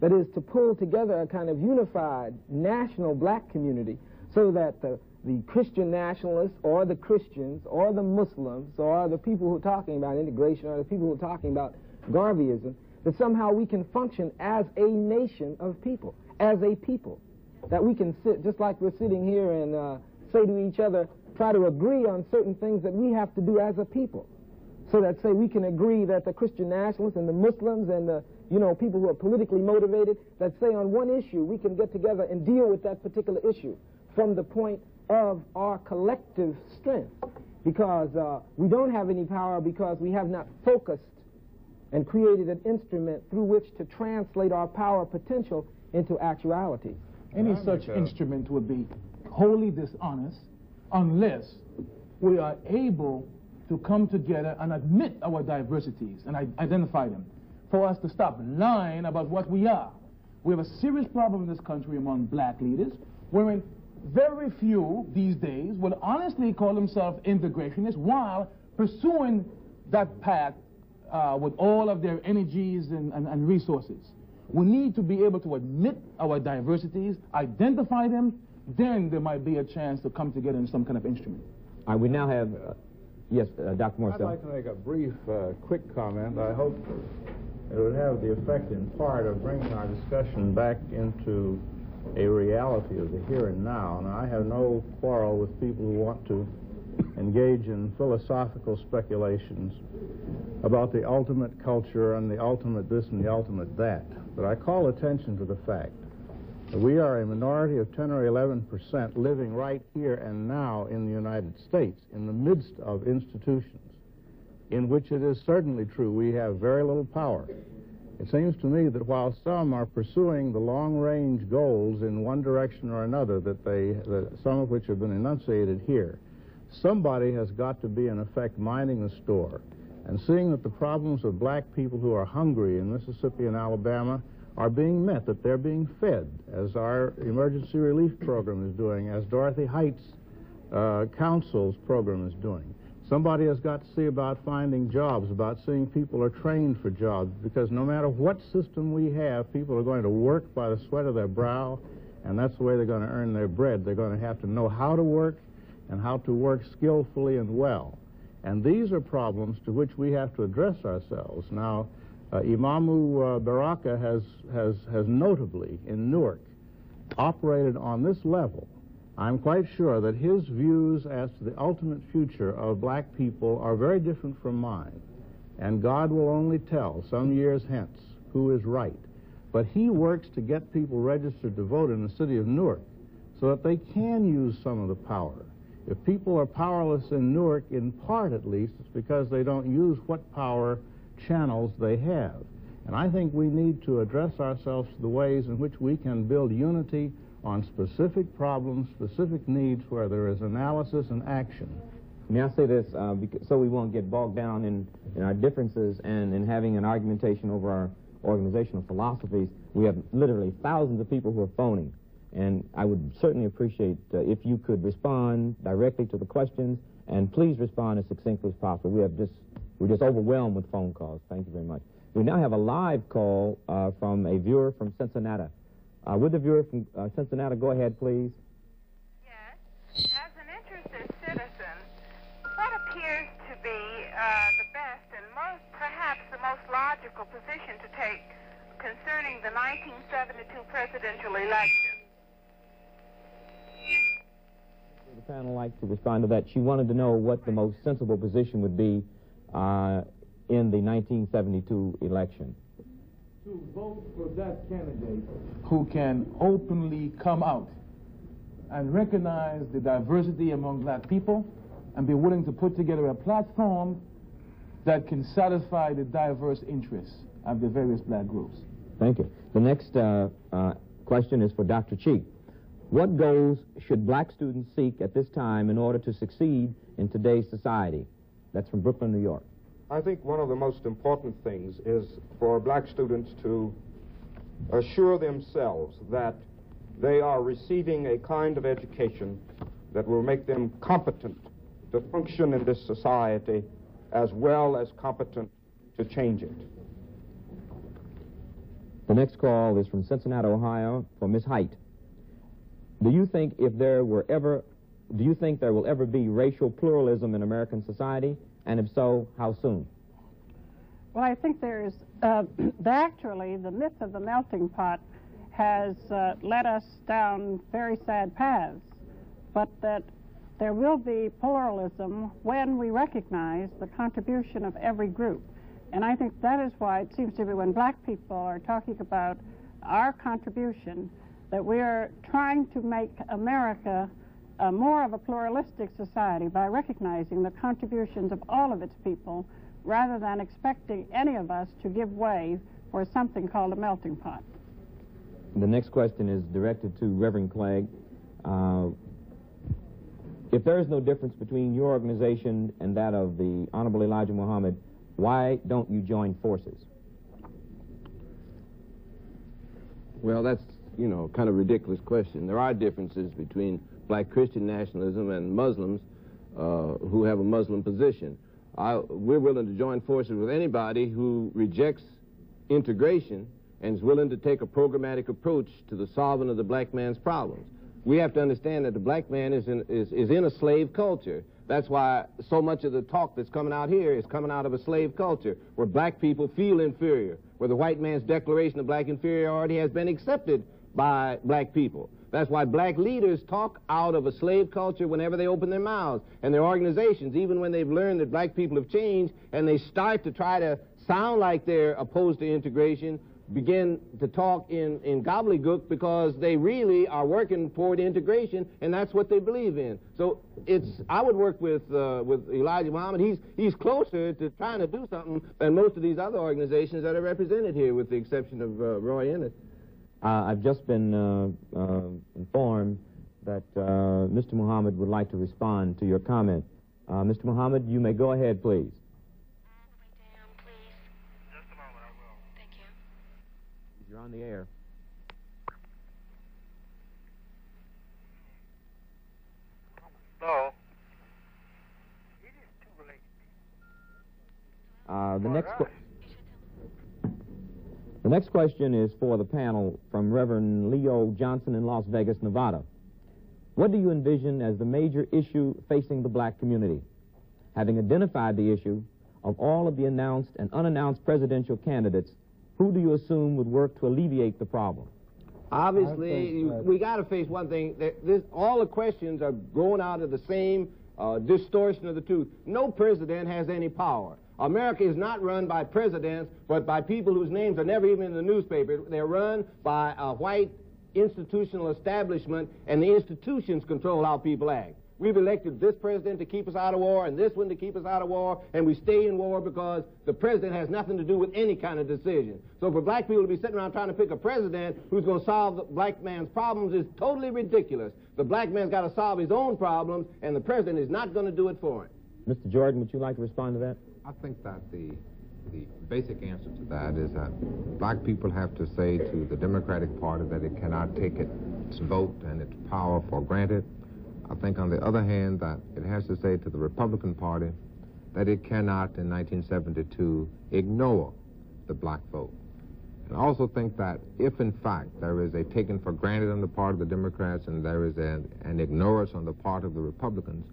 that is, to pull together a kind of unified national black community, so that the Christian nationalists or the Christians or the Muslims or the people who are talking about integration or the people who are talking about Garveyism, that somehow we can function as a nation of people, as a people. That we can sit, just like we're sitting here, and say to each other, try to agree on certain things that we have to do as a people. So that, say, we can agree that the Christian nationalists and the Muslims and the, people who are politically motivated, that, say, on one issue, we can get together and deal with that particular issue from the point of our collective strength. Because we don't have any power because we have not focused and created an instrument through which to translate our power potential into actuality. Any such instrument would be wholly dishonest unless we are able to come together and admit our diversities and identify them, for us to stop lying about what we are. We have a serious problem in this country among black leaders, wherein very few these days will honestly call themselves integrationists while pursuing that path with all of their energies and resources. We need to be able to admit our diversities, identify them, then there might be a chance to come together in some kind of instrument. All right, we now have, yes, Dr. Morrisell. I'd like to make a brief, quick comment. I hope it would have the effect in part of bringing our discussion back into a reality of the here and now. And I have no quarrel with people who want to engage in philosophical speculations about the ultimate culture and the ultimate this and the ultimate that. But I call attention to the fact that we are a minority of 10 or 11% living right here and now in the United States, in the midst of institutions in which it is certainly true we have very little power. It seems to me that while some are pursuing the long-range goals in one direction or another, some of which have been enunciated here, somebody has got to be, in effect, minding the store and seeing that the problems of black people who are hungry in Mississippi and Alabama are being met, that they're being fed, as our emergency relief program is doing, as Dorothy Heights Council's program is doing. Somebody has got to see about finding jobs, about seeing people are trained for jobs, because no matter what system we have, people are going to work by the sweat of their brow, and that's the way they're going to earn their bread. They're going to have to know how to work and how to work skillfully and well. And these are problems to which we have to address ourselves. Now, Imamu Baraka has notably, in Newark, operated on this level. I'm quite sure that his views as to the ultimate future of black people are very different from mine. And God will only tell some years hence who is right. But he works to get people registered to vote in the city of Newark so that they can use some of the power. If people are powerless in Newark, in part at least, it's because they don't use what power channels they have. And I think we need to address ourselves to the ways in which we can build unity on specific problems, specific needs where there is analysis and action. May I say this, so we won't get bogged down in our differences and in having an argumentation over our organizational philosophies. We have literally thousands of people who are phoning, and I would certainly appreciate if you could respond directly to the questions, and please respond as succinctly as possible. We're just overwhelmed with phone calls. Thank you very much. We now have a live call from a viewer from Cincinnati. Would the viewer from Cincinnati go ahead, please? Yes. As an interested citizen, what appears to be the best and perhaps the most logical position to take concerning the 1972 presidential election? Would the panel like to respond to that? She wanted to know what the most sensible position would be in the 1972 election. To vote for that candidate who can openly come out and recognize the diversity among black people and be willing to put together a platform that can satisfy the diverse interests of the various black groups. Thank you. The next question is for Dr. Cheek. What goals should black students seek at this time in order to succeed in today's society? That's from Brooklyn, New York. I think one of the most important things is for black students to assure themselves that they are receiving a kind of education that will make them competent to function in this society as well as competent to change it. The next call is from Cincinnati, Ohio, for Ms. Height. Do you think there will ever be racial pluralism in American society? And if so, how soon? Well, I think there is, actually, the myth of the melting pot has led us down very sad paths, but that there will be pluralism when we recognize the contribution of every group. And I think that is why it seems to be when black people are talking about our contribution, that we are trying to make America more of a pluralistic society by recognizing the contributions of all of its people rather than expecting any of us to give way for something called a melting pot. The next question is directed to Reverend Clegg. If there is no difference between your organization and that of the Honorable Elijah Muhammad, why don't you join forces? Well, that's, kind of a ridiculous question. There are differences between black Christian nationalism and Muslims who have a Muslim position. We're willing to join forces with anybody who rejects integration and is willing to take a programmatic approach to the solving of the black man's problems. We have to understand that the black man is in a slave culture. That's why so much of the talk that's coming out here is coming out of a slave culture, where black people feel inferior, where the white man's declaration of black inferiority has been accepted by black people. That's why black leaders talk out of a slave culture whenever they open their mouths. And their organizations, even when they've learned that black people have changed and they start to try to sound like they're opposed to integration, begin to talk in gobbledygook because they really are working toward integration, and that's what they believe in. So I would work with Elijah Muhammad. He's closer to trying to do something than most of these other organizations that are represented here, with the exception of Roy Ennis. I've just been informed that Mr. Muhammad would like to respond to your comment. Mr. Muhammad, you may go ahead, please. You're on the air. No. It is too late. The next question is for the panel from Reverend Leo Johnson in Las Vegas, Nevada. What do you envision as the major issue facing the black community? Having identified the issue, of all of the announced and unannounced presidential candidates, who do you assume would work to alleviate the problem? Obviously, we got to face one thing. All the questions are growing out of the same distortion of the truth. No president has any power. America is not run by presidents, but by people whose names are never even in the newspaper. They're run by a white institutional establishment, and the institutions control how people act. We've elected this president to keep us out of war and this one to keep us out of war, and we stay in war because the president has nothing to do with any kind of decision. So for black people to be sitting around trying to pick a president who's going to solve the black man's problems is totally ridiculous. The black man's got to solve his own problems, and the president is not going to do it for him. Mr. Jordan, would you like to respond to that? I think that the basic answer to that is that black people have to say to the Democratic Party that it cannot take its vote and its power for granted. I think, on the other hand, that it has to say to the Republican Party that it cannot, in 1972, ignore the black vote. And I also think that if, in fact, there is a taken for granted on the part of the Democrats and there is an ignorance on the part of the Republicans,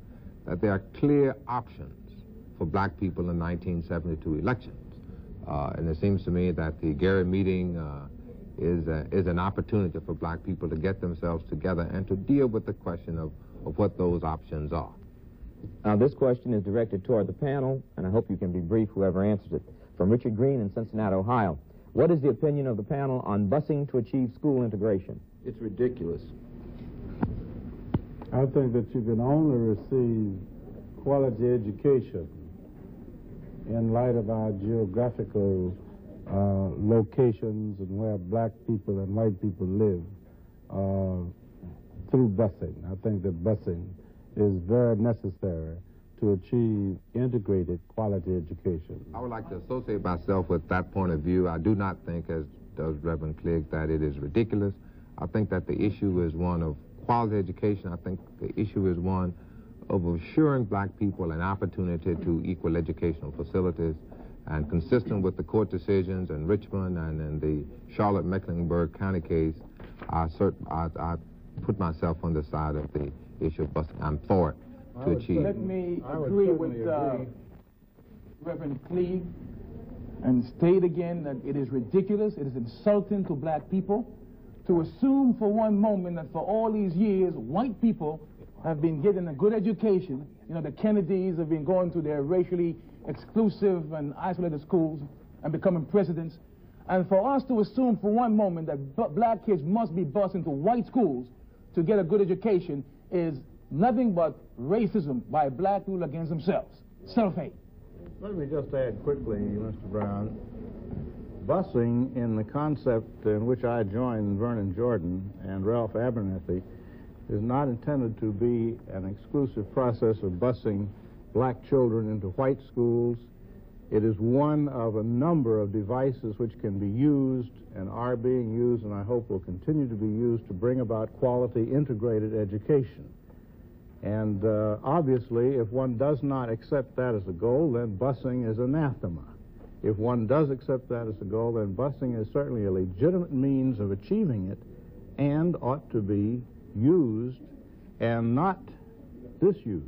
that there are clear options for black people in 1972 elections. And it seems to me that the Gary meeting is an opportunity for black people to get themselves together and to deal with the question of what those options are. Now, this question is directed toward the panel, and I hope you can be brief, whoever answers it. From Richard Green in Cincinnati, Ohio. What is the opinion of the panel on busing to achieve school integration? It's ridiculous. I think that you can only receive quality education in light of our geographical locations and where black people and white people live through busing. I think that busing is very necessary to achieve integrated quality education. I would like to associate myself with that point of view. I do not think, as does Reverend Clegg, that it is ridiculous. I think that the issue is one of quality education. I think the issue is one of assuring black people an opportunity to equal educational facilities, and consistent with the court decisions in Richmond and in the Charlotte-Mecklenburg County case, I put myself on the side of the issue of busing. I'm for it to achieve. Let me agree with Reverend Clegg and state again that it is ridiculous, it is insulting to black people to assume for one moment that for all these years, white people have been getting a good education. You know, the Kennedys have been going to their racially exclusive and isolated schools and becoming presidents. And for us to assume for one moment that black kids must be bused into white schools to get a good education is nothing but racism by black people against themselves. Self-hate. Let me just add quickly, Mr. Brown. Busing, in the concept in which I joined Vernon Jordan and Ralph Abernethy, is not intended to be an exclusive process of busing black children into white schools. It is one of a number of devices which can be used and are being used, and I hope will continue to be used to bring about quality integrated education. And obviously, if one does not accept that as a goal, then busing is anathema. If one does accept that as a goal, then busing is certainly a legitimate means of achieving it and ought to be used and not disused.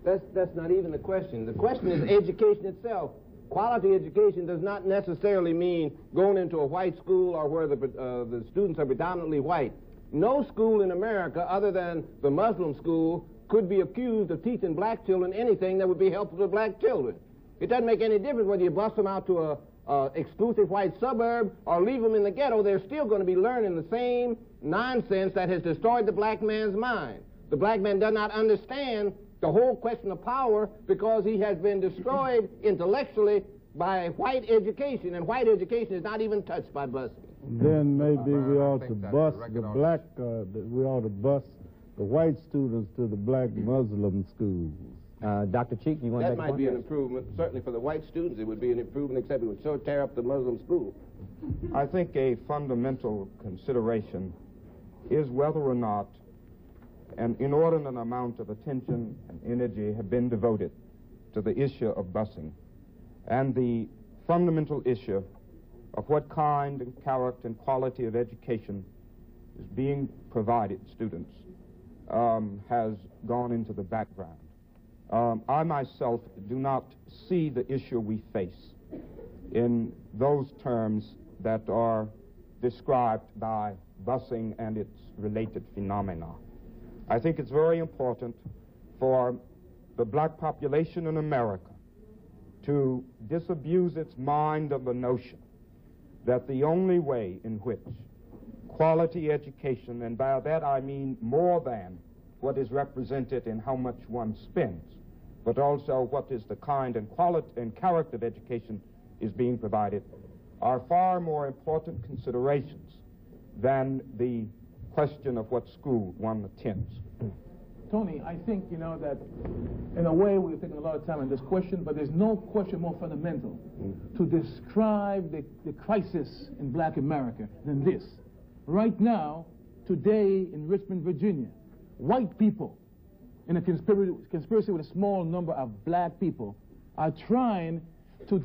That's not even the question. The question is education itself. Quality education does not necessarily mean going into a white school or where the students are predominantly white. No school in America other than the Muslim school could be accused of teaching black children anything that would be helpful to black children. It doesn't make any difference whether you bus them out to a exclusive white suburb or leave them in the ghetto. They're still going to be learning the same nonsense that has destroyed the black man's mind. The black man does not understand the whole question of power because he has been destroyed intellectually by white education, and white education is not even touched by busing. Then maybe we ought to bus the black, we ought to bus the white students to the black Muslim schools. Dr. Cheek, you want to make a point? That might be an improvement. Certainly for the white students it would be an improvement, except it would so tear up the Muslim school. I think a fundamental consideration is whether or not an inordinate amount of attention and energy have been devoted to the issue of busing, and the fundamental issue of what kind and character and quality of education is being provided to students has gone into the background. I myself do not see the issue we face in those terms that are described by busing and its related phenomena. I think it's very important for the black population in America to disabuse its mind of the notion that the only way in which quality education, and by that I mean more than what is represented in how much one spends, but also what is the kind and quality and character of education is being provided, are far more important considerations than the question of what school one attends. Tony, I think, you know, that in a way we're taking a lot of time on this question, but there's no question more fundamental to describe the crisis in black America than this. Right now, today in Richmond, Virginia, white people in a conspiracy with a small number of black people are trying to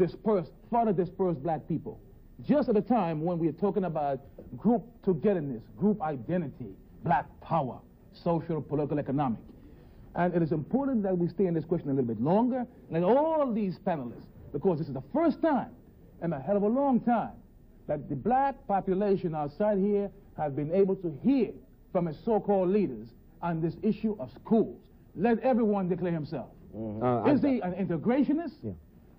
further disperse black people. Just at a time when we are talking about group togetherness, group identity, black power, social, political, economic. And it is important that we stay in this question a little bit longer, and all these panelists, because this is the first time in a hell of a long time that the black population outside here has been able to hear from its so-called leaders on this issue of schools. Let everyone declare himself. Is he an integrationist? Yeah.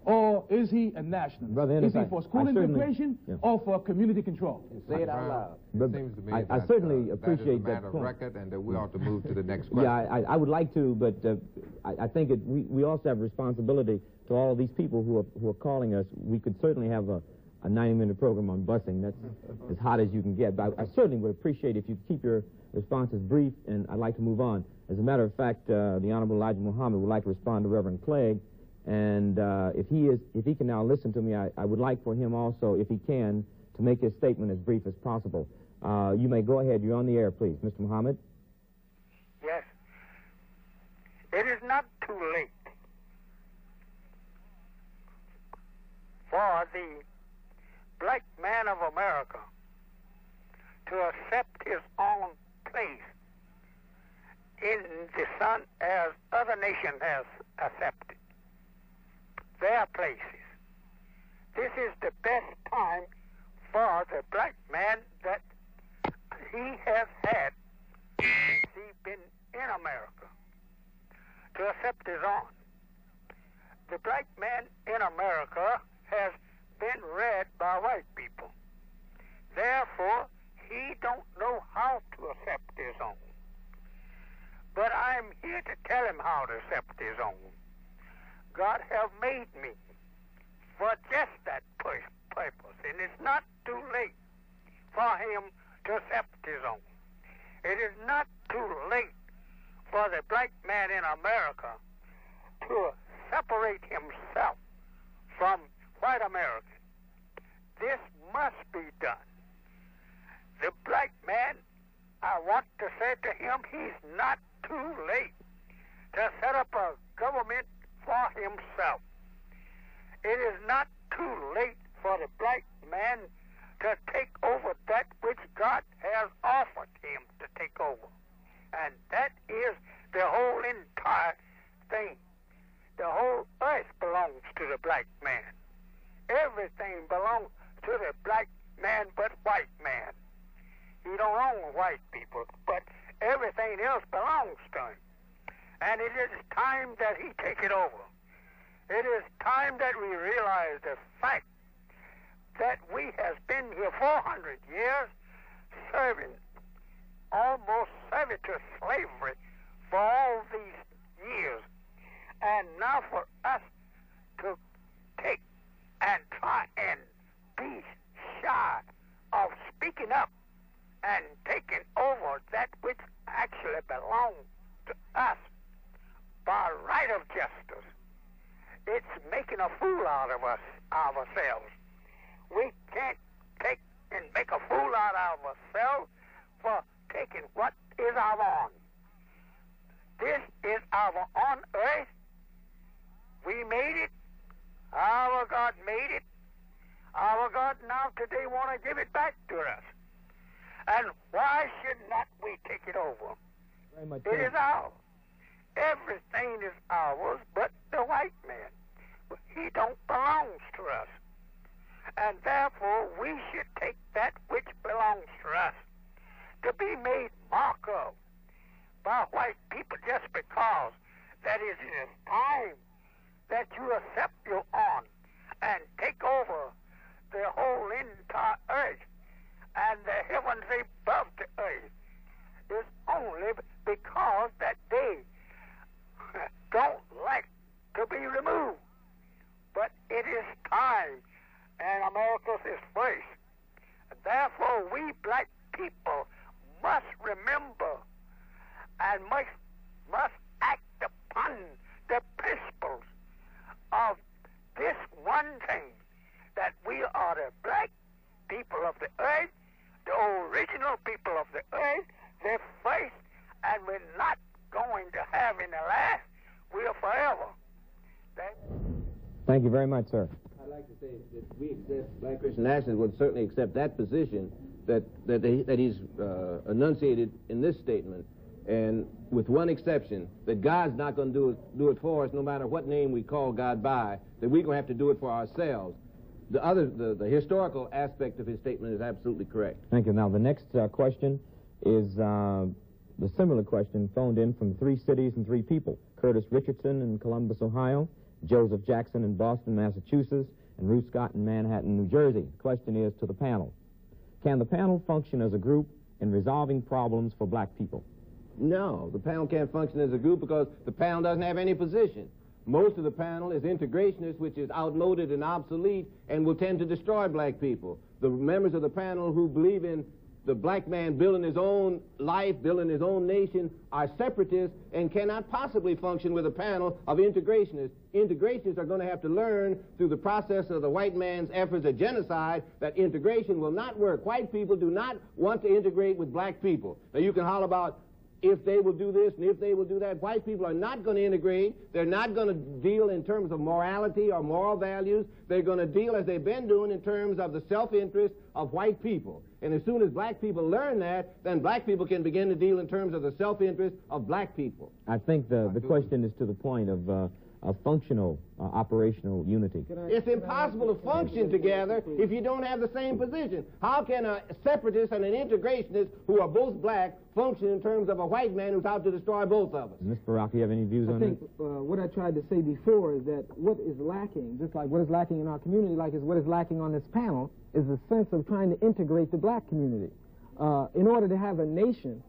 Or is he a nationalist? Brother, is he for school integration or for community control? Say it out loud. It seems to me I certainly appreciate that point. Record, and that we ought to move to the next question. Yeah, I would like to, but I think we also have a responsibility to all of these people who are calling us. We could certainly have a 90-minute program on busing. That's as hot as you can get. But I certainly would appreciate if you keep your responses brief, and I'd like to move on. As a matter of fact, the Honorable Elijah Muhammad would like to respond to Reverend Clegg. And if he can now listen to me, I would like for him also, if he can, to make his statement as brief as possible. You may go ahead. You're on the air, please. Mr. Muhammad? Yes. It is not too late for the black man of America to accept his own place in the sun as other nations have accepted their places. This is the best time for the black man that he has had since he's been in America to accept his own. The black man in America has been read by white people. Therefore, he don't know how to accept his own. But I'm here to tell him how to accept his own. God have made me for just that purpose, and it's not too late for him to accept his own. It is not too late for the black man in America to separate himself from white Americans. This must be done. The black man, I want to say to him, he's not too late to set up a government for himself. It is not too late for the black man to take over that which God has offered him to take over. And that is the whole entire thing. The whole earth belongs to the black man. Everything belongs to the black man but white man. He don't own white people, but everything else belongs to him. And it is time that he take it over. It is time that we realize the fact that we have been here 400 years serving, almost servitude slavery for all these years. And now for us to take and try and be shy of speaking up and taking over that which actually belongs to us by right of justice. It's making a fool out of us, ourselves. We can't take and make a fool out of ourselves for taking what is our own. This is our own earth. We made it. Our God made it. Our God now today want to give it back to us. And why should not we take it over? Very much it is ours. everything is ours but the white man. He don't belong to us. And therefore, we should take that which belongs to us to be made mock of by white people just because that it is time that you accept your own and take over the whole entire earth and the heavens above the earth. Is only because that they don't like to be removed. But it is time, and America is first. Therefore, we black people must remember and must act upon the principles of this one thing, that we are the black people of the earth, the original people of the earth, the first, and we're not going to have any last. We are forever. Thank you very much, sir. I'd like to say that we accept, Black Christian Nationalists would certainly accept that position that he's enunciated in this statement, and with one exception, that God's not going to do it for us no matter what name we call God by, that we're going to have to do it for ourselves. The historical aspect of his statement is absolutely correct. Thank you. Now, the next question is the similar question phoned in from 3 cities and 3 people: Curtis Richardson in Columbus, Ohio, Joseph Jackson in Boston, Massachusetts, and Ruth Scott in Manhattan, New Jersey. The question is to the panel: can the panel function as a group in resolving problems for black people? No, the panel can't function as a group because the panel doesn't have any position. Most of the panel is integrationist, which is outmoded and obsolete and will tend to destroy black people. The members of the panel who believe in the black man building his own life, building his own nation, are separatists and cannot possibly function with a panel of integrationists. Integrationists are going to have to learn through the process of the white man's efforts at genocide that integration will not work. White people do not want to integrate with black people. Now, you can holler about if they will do this and if they will do that. White people are not going to integrate. They're not going to deal in terms of morality or moral values. They're going to deal, as they've been doing, in terms of the self-interest of white people. And as soon as black people learn that, then black people can begin to deal in terms of the self-interest of black people. I think the question is to the point of functional, operational unity. It's impossible to function together if you don't have the same position. How can a separatist and an integrationist who are both black function in terms of a white man who's out to destroy both of us? Mr. Baraka, you have any views on that? I think what I tried to say before is that what is lacking, just like what is lacking in our community, like is what is lacking on this panel, is the sense of trying to integrate the black community. In order to have a nation,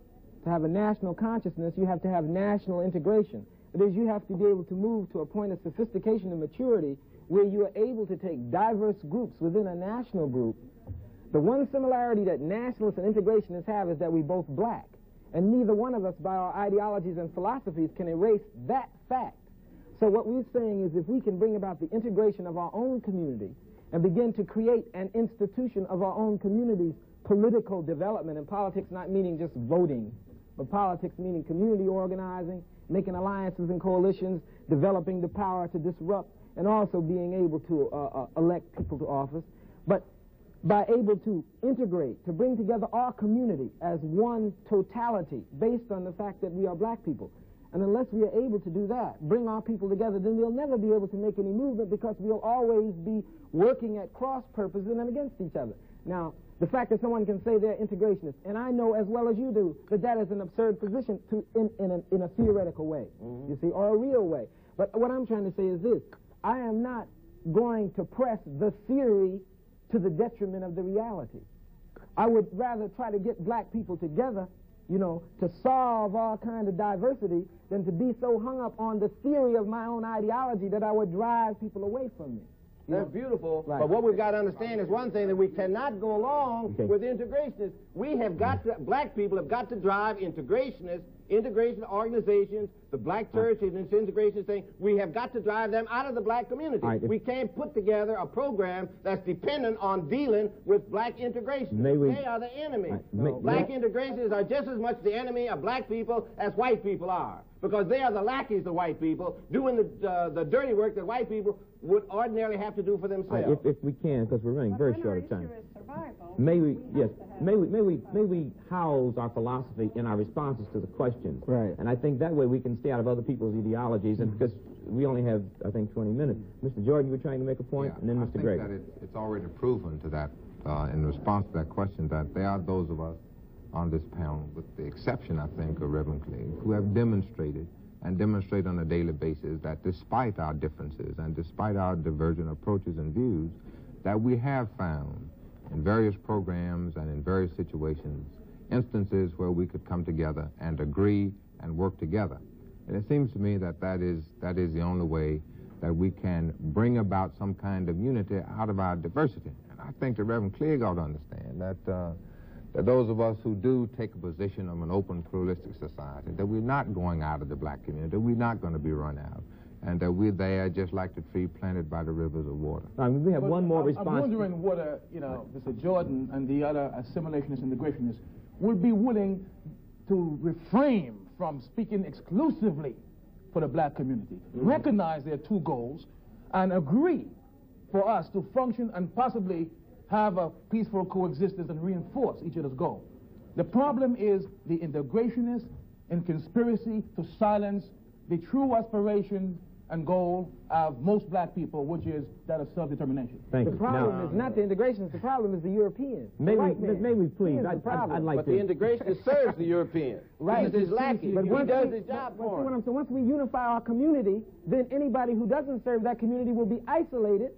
to have a national consciousness, you have to have national integration. That is, you have to be able to move to a point of sophistication and maturity where you are able to take diverse groups within a national group. The one similarity that nationalists and integrationists have is that we're both black. And neither one of us, by our ideologies and philosophies, can erase that fact. So what we're saying is if we can bring about the integration of our own community and begin to create an institution of our own community's political development, and politics not meaning just voting, but politics meaning community organizing, making alliances and coalitions, developing the power to disrupt, and also being able to elect people to office. But by able to integrate, to bring together our community as one totality based on the fact that we are black people. And unless we are able to do that, bring our people together, then we'll never be able to make any movement because we'll always be working at cross purposes and against each other. Now, the fact that someone can say they're integrationists, and I know as well as you do that that is an absurd position in a theoretical way, you see, or a real way. But what I'm trying to say is this: I am not going to press the theory to the detriment of the reality. I would rather try to get black people together, you know, to solve all kind of diversity than to be so hung up on the theory of my own ideology that I would drive people away from me. That's beautiful, right. But what we've got to understand is one thing, that we cannot go along with integrationists. We have got to, black people have got to drive integrationists, integration organizations, the black church and its integration thing. We have got to drive them out of the black community. We can't put together a program that's dependent on dealing with black integration. They are the enemy. Black integrationists are just as much the enemy of black people as white people are, because they are the lackeys of white people, doing the dirty work that white people would ordinarily have to do for themselves. If we can, because we're running very short of time. survival, may we house our philosophy in our responses to the questions. Right. And I think that way we can stay out of other people's ideologies, and because we only have, I think, 20 minutes. Mr. Jordan, you were trying to make a point, and then Mr. Gregg. I think that it's already proven to that, in response to that question, that there are those of us on this panel, with the exception, I think, of Reverend Clegg, who have demonstrated and demonstrate on a daily basis that despite our differences and despite our divergent approaches and views, that we have found in various programs and in various situations instances where we could come together and agree and work together. And it seems to me that that is the only way that we can bring about some kind of unity out of our diversity. And I think the Reverend Clegg ought to understand that that those of us who do take a position of an open, pluralistic society, that we're not going out of the black community, that we're not going to be run out, and that we're there just like the tree planted by the rivers of water. I mean, we have one more response. I'm wondering whether, Mr. Jordan and the other assimilationists and integrationists would be willing to refrain from speaking exclusively for the black community, recognize their two goals, and agree for us to function and possibly have a peaceful coexistence and reinforce each other's goal. The problem is the integrationists in conspiracy to silence the true aspiration and goal of most black people, which is that of self-determination. Thank you. The problem is not the integrationists, the problem is the Europeans. May we please, I'd like but to... the integrationist serves the European. Right. He's his lackey. But He does his job for him. So once we unify our community, then anybody who doesn't serve that community will be isolated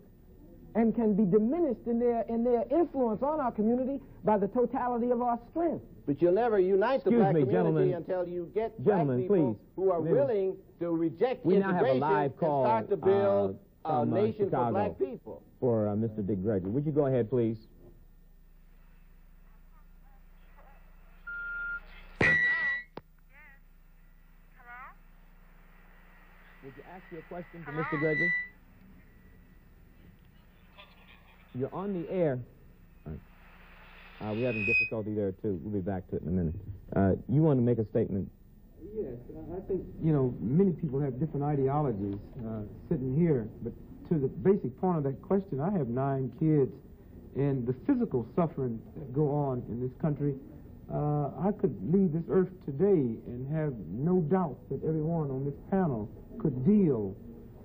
and can be diminished in their influence on our community by the totality of our strength. But you'll never unite the black community gentlemen. until you get Gentlemen, black people please. who are willing to reject We now have a integration live call, and start to build a from, nation Chicago for black people. For Mr. Dick Gregory. Would you go ahead, please? Would you ask your question to Mr. Gregory? You're on the air. All right. We're having difficulty there, too. We'll be back to it in a minute. You want to make a statement? Yes, I think, many people have different ideologies sitting here, but to the basic point of that question, I have 9 kids, and the physical suffering that go on in this country, I could leave this earth today and have no doubt that everyone on this panel could deal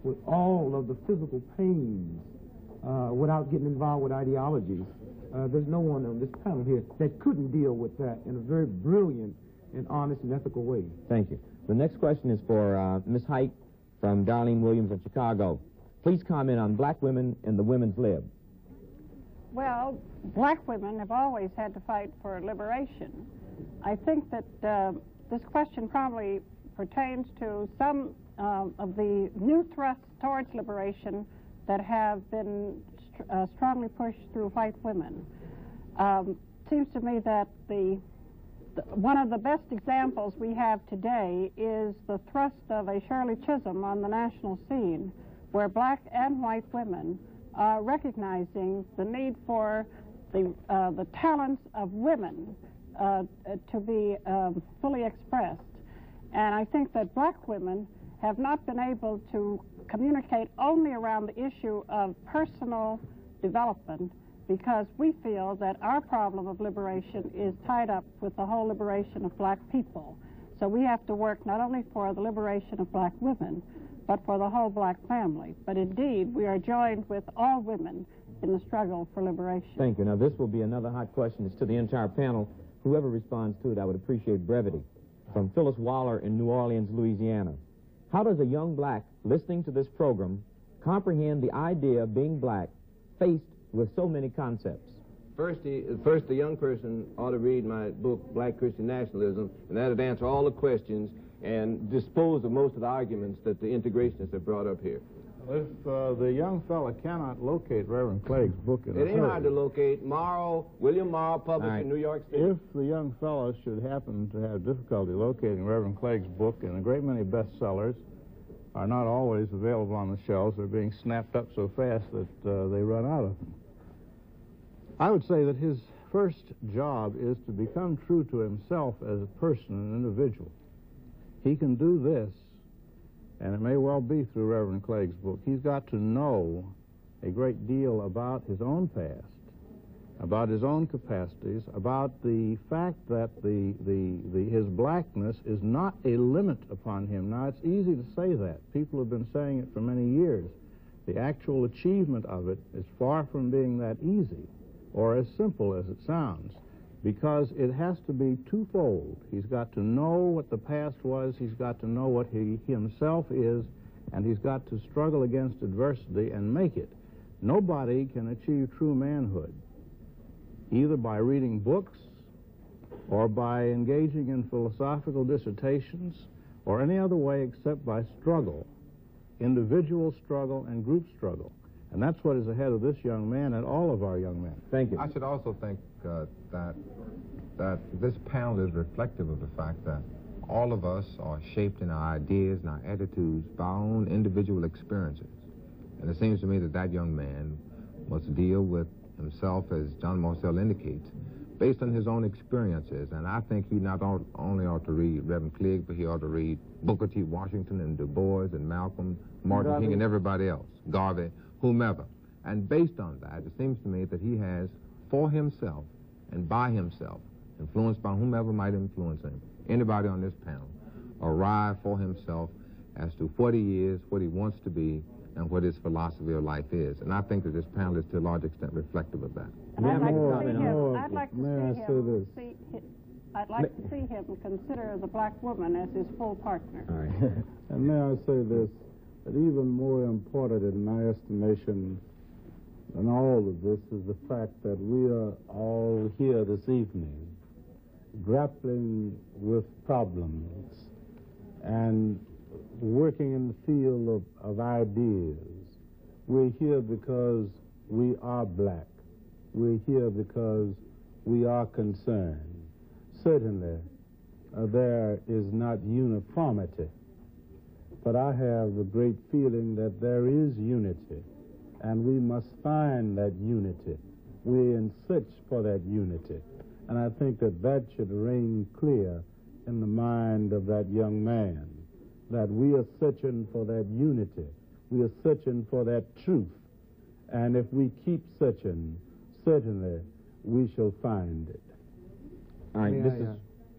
with all of the physical pains without getting involved with ideologies. There's no one on this panel here that couldn't deal with that in a very brilliant and honest and ethical way. Thank you. The next question is for Ms. Height from Darlene Williams of Chicago. Please comment on black women and the women's lib. Well, black women have always had to fight for liberation. I think that this question probably pertains to some of the new thrusts towards liberation that have been strongly pushed through white women. Seems to me that one of the best examples we have today is the thrust of a Shirley Chisholm on the national scene, where black and white women are recognizing the need for the talents of women to be fully expressed. And I think that black women have not been able to communicate only around the issue of personal development, because we feel that our problem of liberation is tied up with the whole liberation of black people. So we have to work not only for the liberation of black women, but for the whole black family. But indeed, we are joined with all women in the struggle for liberation. Thank you. Now, this will be another hot question. It's to the entire panel. Whoever responds to it, I would appreciate brevity. From Phyllis Waller in New Orleans, Louisiana. How does a young black listening to this program comprehend the idea of being black faced with so many concepts? First, the young person ought to read my book, Black Christian Nationalism, and that would answer all the questions and dispose of most of the arguments that the integrationists have brought up here. If the young fella cannot locate Reverend Clegg's book in It ain't hard to locate. William Morrow, published in New York City. If the young fellow should happen to have difficulty locating Reverend Clegg's book, and a great many bestsellers are not always available on the shelves, they're being snapped up so fast that they run out of them. I would say that his first job is to become true to himself as a person, an individual. He can do this, and it may well be through Reverend Clegg's book. He's got to know a great deal about his own past about his own capacities, about the fact that his blackness is not a limit upon him. Now, it's easy to say that. People have been saying it for many years. The actual achievement of it is far from being that easy or as simple as it sounds, because it has to be twofold. He's got to know what the past was, he's got to know what he himself is, and he's got to struggle against adversity and make it. Nobody can achieve true manhood either by reading books or by engaging in philosophical dissertations or any other way except by struggle, individual struggle and group struggle. And that's what is ahead of this young man and all of our young men. Thank you. I should also think that this panel is reflective of the fact that all of us are shaped in our ideas and our attitudes by our own individual experiences. And it seems to me that that young man must deal with himself, as John Marcel indicates, based on his own experiences. And I think he not only ought to read Reverend Cleage, but he ought to read Booker T. Washington and Du Bois and Malcolm, Martin King and everybody else, Garvey, whomever. And based on that, it seems to me that he has, for himself and by himself, influenced by whomever might influence him, anybody on this panel, arrived for himself as to what he is, what he wants to be, and what his philosophy of life is. And I think that this panel is to a large extent reflective of that. And I'd like to see him consider the black woman as his full partner. All right. And may I say this, that even more important in my estimation than all of this is the fact that we are all here this evening grappling with problems and working in the field of ideas. We're here because we are black. We're here because we are concerned. Certainly, there is not uniformity, but I have a great feeling that there is unity, and we must find that unity. We're in search for that unity, and I think that that should ring clear in the mind of that young man, that we are searching for that unity. We are searching for that truth. And if we keep searching, certainly we shall find it. All right,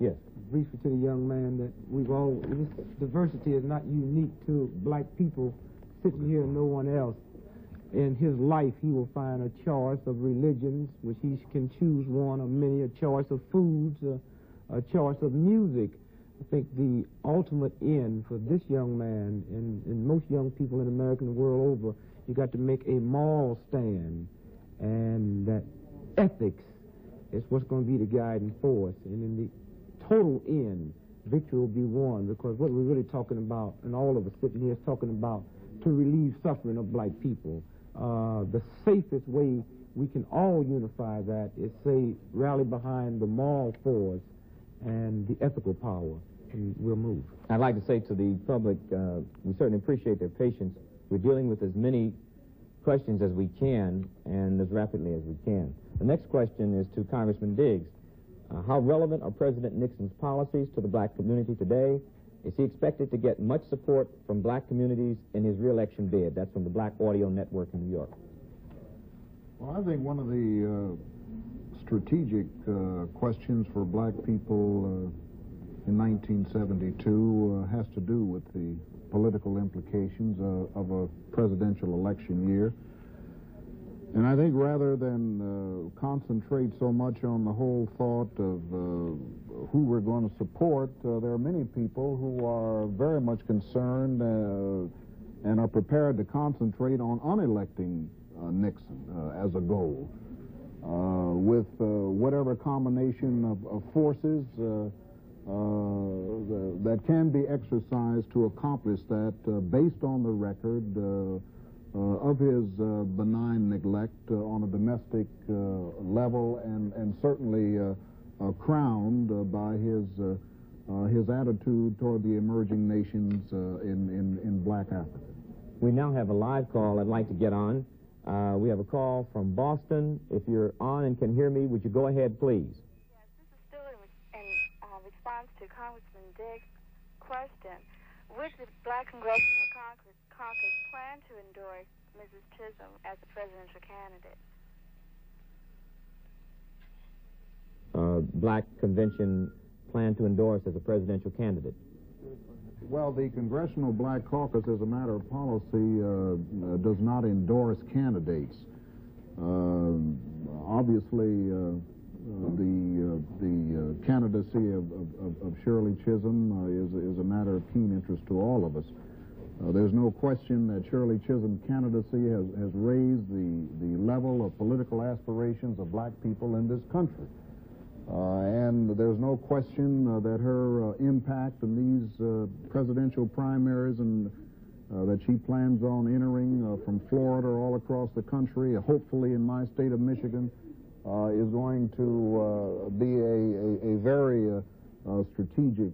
yes. Briefly to the young man that this diversity is not unique to black people sitting here and no one else. In his life, he will find a choice of religions, which he can choose one or many, a choice of foods, a choice of music. I think the ultimate end for this young man and most young people in America and the world over, you got to make a moral stand, and that ethics is what's going to be the guiding force. And in the total end, victory will be won, because what we're really talking about, and all of us sitting here is talking about, to relieve suffering of black people. The safest way we can all unify that is, say, rally behind the moral force and the ethical power, and we'll move. I'd like to say to the public, we certainly appreciate their patience. We're dealing with as many questions as we can and as rapidly as we can. The next question is to Congressman Diggs. How relevant are President Nixon's policies to the black community today? Is he expected to get much support from black communities in his re-election bid? That's from the Black Audio Network in New York. Well, I think one of the strategic questions for black people in 1972 has to do with the political implications of a presidential election year. And I think rather than concentrate so much on the whole thought of who we're going to support, there are many people who are very much concerned and are prepared to concentrate on unelecting Nixon as a goal. With whatever combination of forces that can be exercised to accomplish that based on the record of his benign neglect on a domestic level, and certainly crowned by his attitude toward the emerging nations in black Africa. We now have a live call I'd like to get on. We have a call from Boston. If you're on and can hear me, would you go ahead, please? Yes, this is still in response to Congressman Diggs' question. Would the Black Congressional Caucus plan to endorse Mrs. Chisholm as a presidential candidate? black convention plan to endorse as a presidential candidate? Well, the Congressional Black Caucus, as a matter of policy, does not endorse candidates. Obviously, the candidacy of Shirley Chisholm is a matter of keen interest to all of us. There's no question that Shirley Chisholm's candidacy has raised the level of political aspirations of black people in this country. And there's no question that her impact in these presidential primaries and that she plans on entering from Florida all across the country, hopefully in my state of Michigan, is going to be a very strategic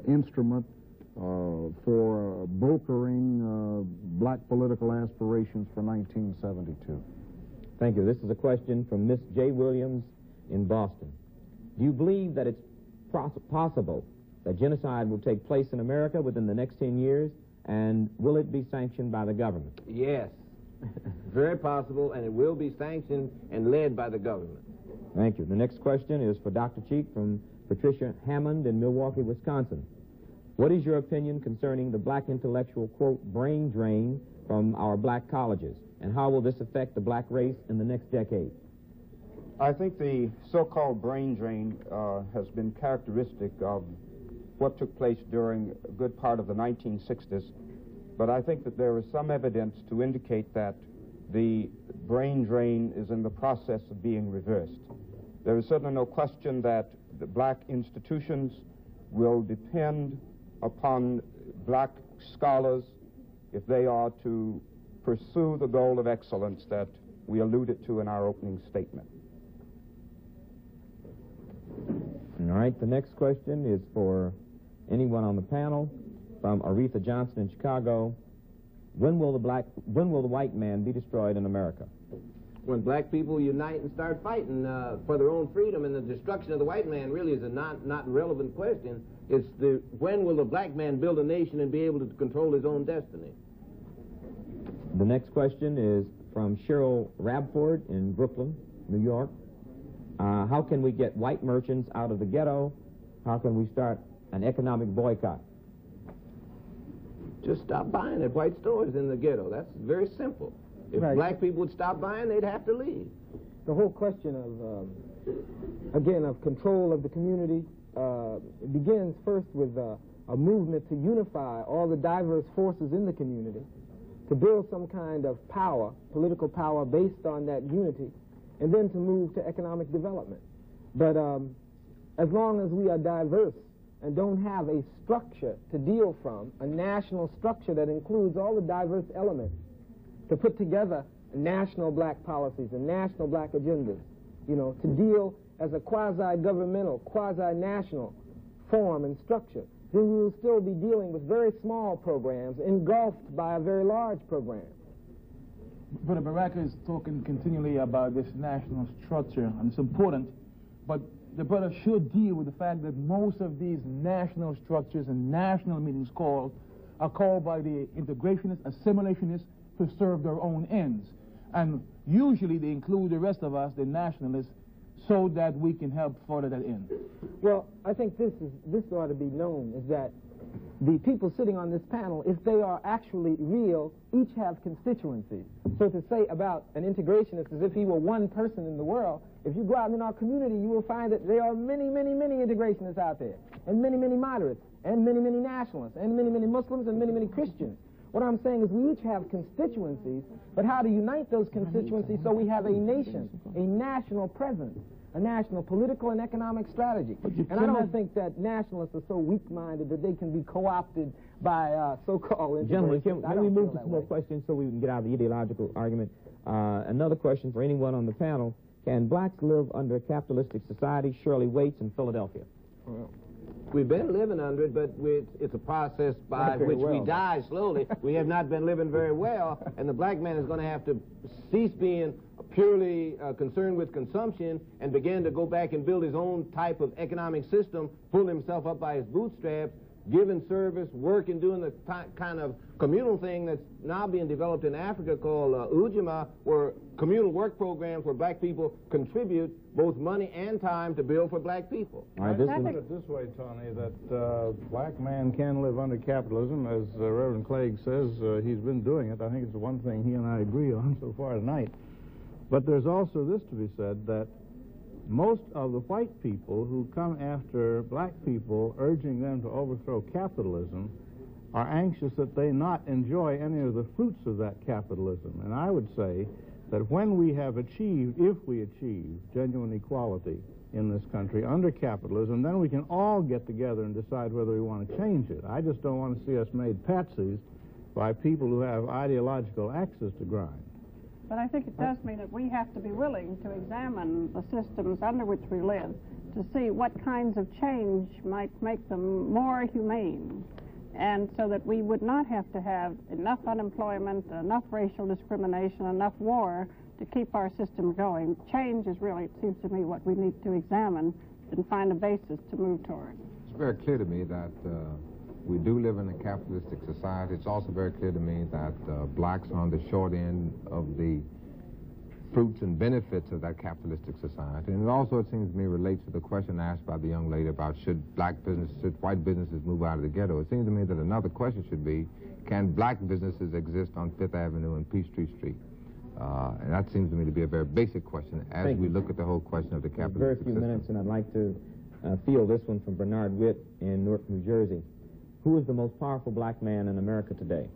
instrument for brokering black political aspirations for 1972. Thank you. This is a question from Miss J. Williams in Boston. Do you believe that it's possible that genocide will take place in America within the next 10 years, and will it be sanctioned by the government? Yes. Very possible, and it will be sanctioned and led by the government. Thank you. The next question is for Dr. Cheek from Patricia Hammond in Milwaukee, Wisconsin. What is your opinion concerning the black intellectual, quote, brain drain from our black colleges, and how will this affect the black race in the next decade? I think the so-called brain drain has been characteristic of what took place during a good part of the 1960s, but I think that there is some evidence to indicate that the brain drain is in the process of being reversed. There is certainly no question that the black institutions will depend upon black scholars if they are to pursue the goal of excellence that we alluded to in our opening statement. All right, the next question is for anyone on the panel. From Aretha Johnson in Chicago. When will the white man be destroyed in America? When black people unite and start fighting for their own freedom, and the destruction of the white man really is a not relevant question. It's when will the black man build a nation and be able to control his own destiny? The next question is from Cheryl Rabford in Brooklyn, New York. How can we get white merchants out of the ghetto? How can we start an economic boycott? Just stop buying at white stores in the ghetto. That's very simple. If black people would stop buying, they'd have to leave. The whole question of, again, of control of the community it begins first with a movement to unify all the diverse forces in the community, to build some kind of power, political power based on that unity, and then to move to economic development. But as long as we are diverse and don't have a structure to deal from, a national structure that includes all the diverse elements, to put together national black policies and national black agendas, you know, to deal as a quasi-governmental, quasi-national form and structure, then we will still be dealing with very small programs engulfed by a very large program. Brother Baraka is talking continually about this national structure, and it's important, but the brother should deal with the fact that most of these national structures and national meetings are called by the integrationists, assimilationists, to serve their own ends. And usually they include the rest of us, the nationalists, so that we can help further that end. Well, I think this ought to be known, is that the people sitting on this panel, if they are actually real, each have constituencies. So to say about an integrationist as if he were one person in the world, if you go out in our community, you will find that there are many, many, many integrationists out there, and many, many moderates, and many, many nationalists, and many, many Muslims, and many, many Christians. What I'm saying is we each have constituencies, but how to unite those constituencies so we have a nation, a national presence, a national political and economic strategy. And I don't think that nationalists are so weak-minded that they can be co-opted by so-called... Gentlemen, can we move to some more questions so we can get out of the ideological argument? Another question for anyone on the panel. Can blacks live under a capitalistic society? Shirley Waits in Philadelphia. Well, we've been living under it, but it's a process by which we die slowly. We have not been living very well, and the black man is going to have to cease being purely concerned with consumption and begin to go back and build his own type of economic system, pull himself up by his bootstraps, giving service, working, doing the kind of communal thing that's now being developed in Africa called Ujima, where communal work programs where black people contribute both money and time to build for black people. I put it this way, Tony, that black man can live under capitalism, as Reverend Clegg says. He's been doing it. I think it's the one thing he and I agree on so far tonight. But there's also this to be said, that most of the white people who come after black people, urging them to overthrow capitalism, are anxious that they not enjoy any of the fruits of that capitalism. And I would say that when we have achieved, if we achieve, genuine equality in this country under capitalism, then we can all get together and decide whether we want to change it. I just don't want to see us made patsies by people who have ideological axes to grind. But I think it does mean that we have to be willing to examine the systems under which we live to see what kinds of change might make them more humane, and so that we would not have to have enough unemployment, enough racial discrimination, enough war to keep our system going. Change is really, it seems to me, what we need to examine and find a basis to move toward. It's very clear to me that we do live in a capitalistic society. It's also very clear to me that blacks are on the short end of the fruits and benefits of that capitalistic society. And it also, it seems to me, relates to the question asked by the young lady about should white businesses move out of the ghetto. It seems to me that another question should be, can black businesses exist on Fifth Avenue and Peachtree Street? And that seems to me to be a very basic question as we look at the whole question of the capitalistic system. Very few minutes, and I'd like to field this one from Bernard Witt in Newark, New Jersey. Who is the most powerful black man in America today?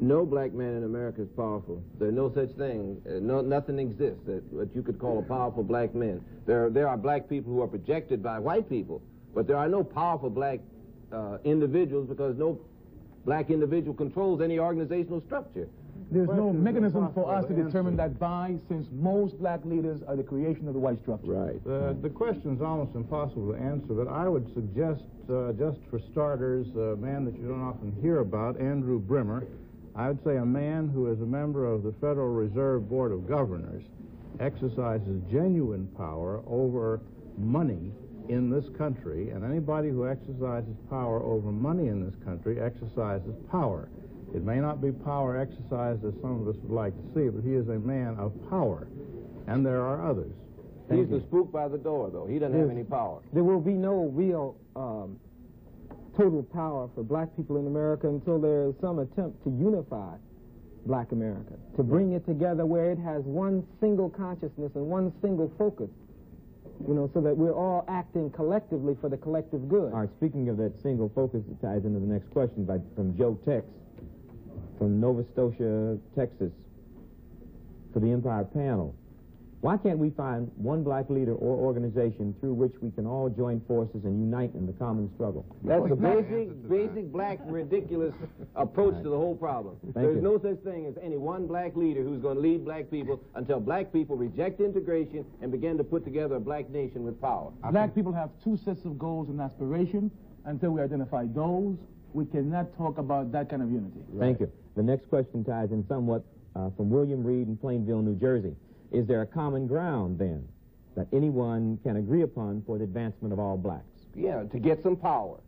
No black man in America is powerful. There's no such thing. Nothing exists that you could call a powerful black man. There are black people who are projected by white people, but there are no powerful black individuals, because no black individual controls any organizational structure. There's no mechanism for us to determine that by, since most black leaders are the creation of the white structure. Right. The question's almost impossible to answer, but I would suggest, just for starters, a man that you don't often hear about, Andrew Brimmer. I would say a man who is a member of the Federal Reserve Board of Governors, exercises genuine power over money in this country, and anybody who exercises power over money in this country exercises power. It may not be power exercised as some of us would like to see, but he is a man of power, and there are others. He's the spook by the door, though. He doesn't have any power. There will be no real total power for black people in America until there is some attempt to unify black America, to bring it together where it has one single consciousness and one single focus, you know, so that we're all acting collectively for the collective good. All right, speaking of that single focus, it ties into the next question from Joe Tex from Nova Scotia, Texas, for the Empire panel. Why can't we find one black leader or organization through which we can all join forces and unite in the common struggle? That's the basic black, ridiculous approach to the whole problem. There's no such thing as any one black leader who's going to lead black people until black people reject integration and begin to put together a black nation with power. Black people have two sets of goals and aspirations. Until we identify those, we cannot talk about that kind of unity. Thank you. The next question ties in somewhat from William Reed in Plainville, New Jersey. Is there a common ground, then, that anyone can agree upon for the advancement of all blacks? Yeah, to get some power.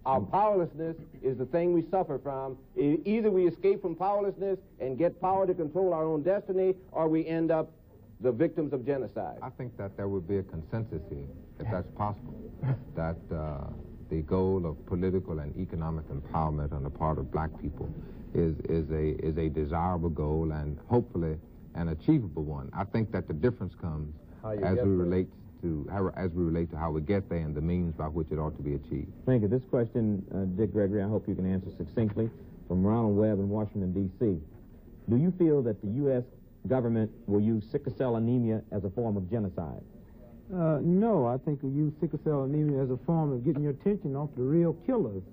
Our powerlessness is the thing we suffer from. Either we escape from powerlessness and get power to control our own destiny, or we end up the victims of genocide. I think that there would be a consensus here, if that's possible, that the goal of political and economic empowerment on the part of black people is a desirable goal and hopefully an achievable one. I think that the difference comes as we relate to how we get there and the means by which it ought to be achieved. Thank you. This question, Dick Gregory, I hope you can answer succinctly, from Ronald Webb in Washington, D.C. Do you feel that the U.S. government will use sickle cell anemia as a form of genocide? No, I think we use sickle cell anemia as a form of getting your attention off the real killers.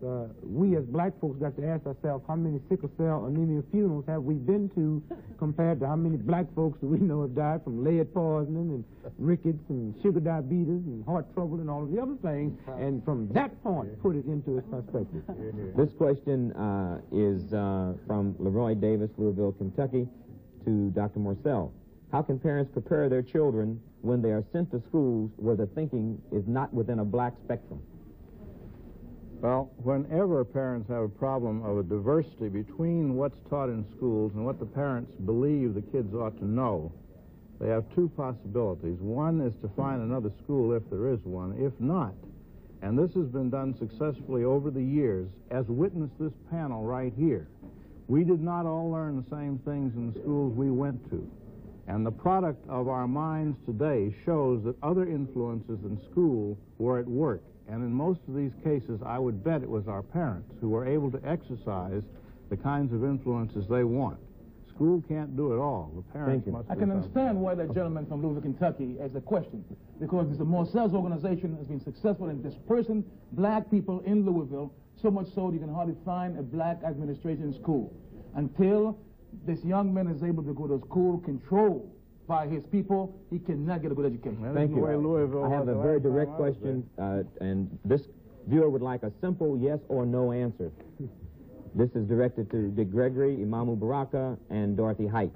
We as black folks got to ask ourselves, how many sickle cell anemia funerals have we been to compared to how many black folks that we know have died from lead poisoning and rickets and sugar diabetes and heart trouble and all of the other things, and from that point put it into its perspective. This question is from Leroy Davis, Louisville, Kentucky, to Dr. Morcell. How can parents prepare their children when they are sent to schools where the thinking is not within a black spectrum? Well, whenever parents have a problem of a diversity between what's taught in schools and what the parents believe the kids ought to know, they have two possibilities. One is to find another school if there is one. If not, and this has been done successfully over the years, as witness this panel right here, we did not all learn the same things in the schools we went to. And the product of our minds today shows that other influences in school were at work. And in most of these cases, I would bet it was our parents who were able to exercise the kinds of influences they want. School can't do it all. The parents must. I can understand why that gentleman from Louisville, Kentucky has a question, because the Marcel's organization has been successful in dispersing black people in Louisville, so much so that you can hardly find a black administration school until this young man is able to go to school controlled by his people. He cannot get a good education. Thank you. I have a very direct question, and this viewer would like a simple yes or no answer. This is directed to Dick Gregory, Imamu Baraka, and Dorothy Height.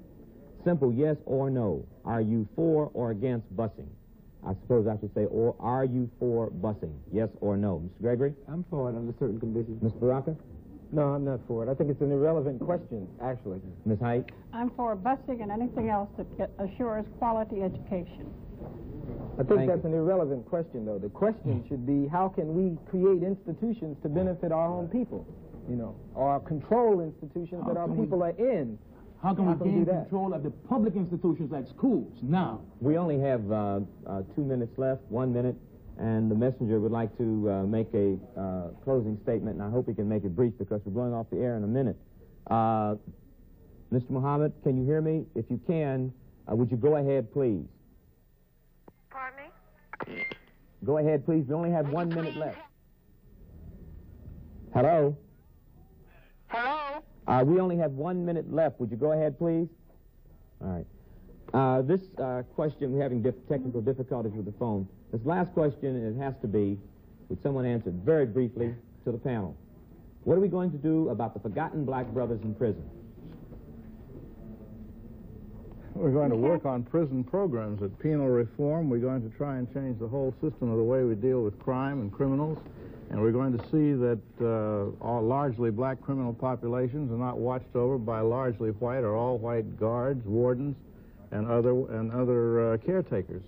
Simple yes or no. Are you for or against busing? I suppose I should say, or are you for busing? Yes or no. Mr. Gregory? I'm for it under certain conditions. Ms. Baraka? No, I'm not for it. I think it's an irrelevant question, actually. Ms. Height? I'm for busing and anything else that assures quality education. I think that's an irrelevant question, though. The question should be, how can we create institutions to benefit our own people, you know, or control institutions that our people are in? How can we gain control of the public institutions like schools now? We only have 2 minutes left, 1 minute, and the messenger would like to make a closing statement, and I hope he can make it brief because we're going off the air in a minute. Mr. Muhammad, can you hear me? If you can, would you go ahead, please? Pardon me? Go ahead, please. We only have 1 minute left. Hello? Hello? We only have 1 minute left. Would you go ahead, please? All right. This question, we're having technical difficulties with the phone. This last question, it has to be, would someone answer very briefly to the panel? What are we going to do about the forgotten black brothers in prison? We're going to work on prison programs at penal reform. We're going to try and change the whole system of the way we deal with crime and criminals. And we're going to see that all largely black criminal populations are not watched over by largely white or all white guards, wardens, and other caretakers.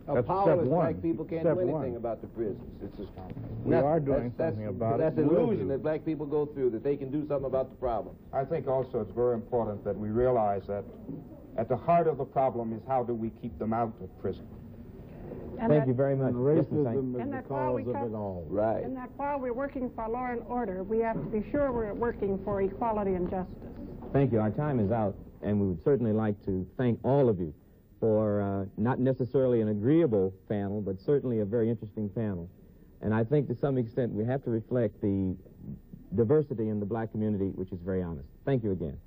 That's Powerless step one. black people can't Step do anything one. about the prisons. We are doing something about it. That's the We will illusion do. that black people go through, that they can do something about the problem. I think also it's very important that we realize that at the heart of the problem is how do we keep them out of prison. And Thank you very much. Yes, Ms. Height. Racism is the cause of it all. Right. And that while we're working for law and order, we have to be sure we're working for equality and justice. Thank you. Our time is out, and we would certainly like to thank all of you for not necessarily an agreeable panel, but certainly a very interesting panel. And I think to some extent we have to reflect the diversity in the black community, which is very honest. Thank you again.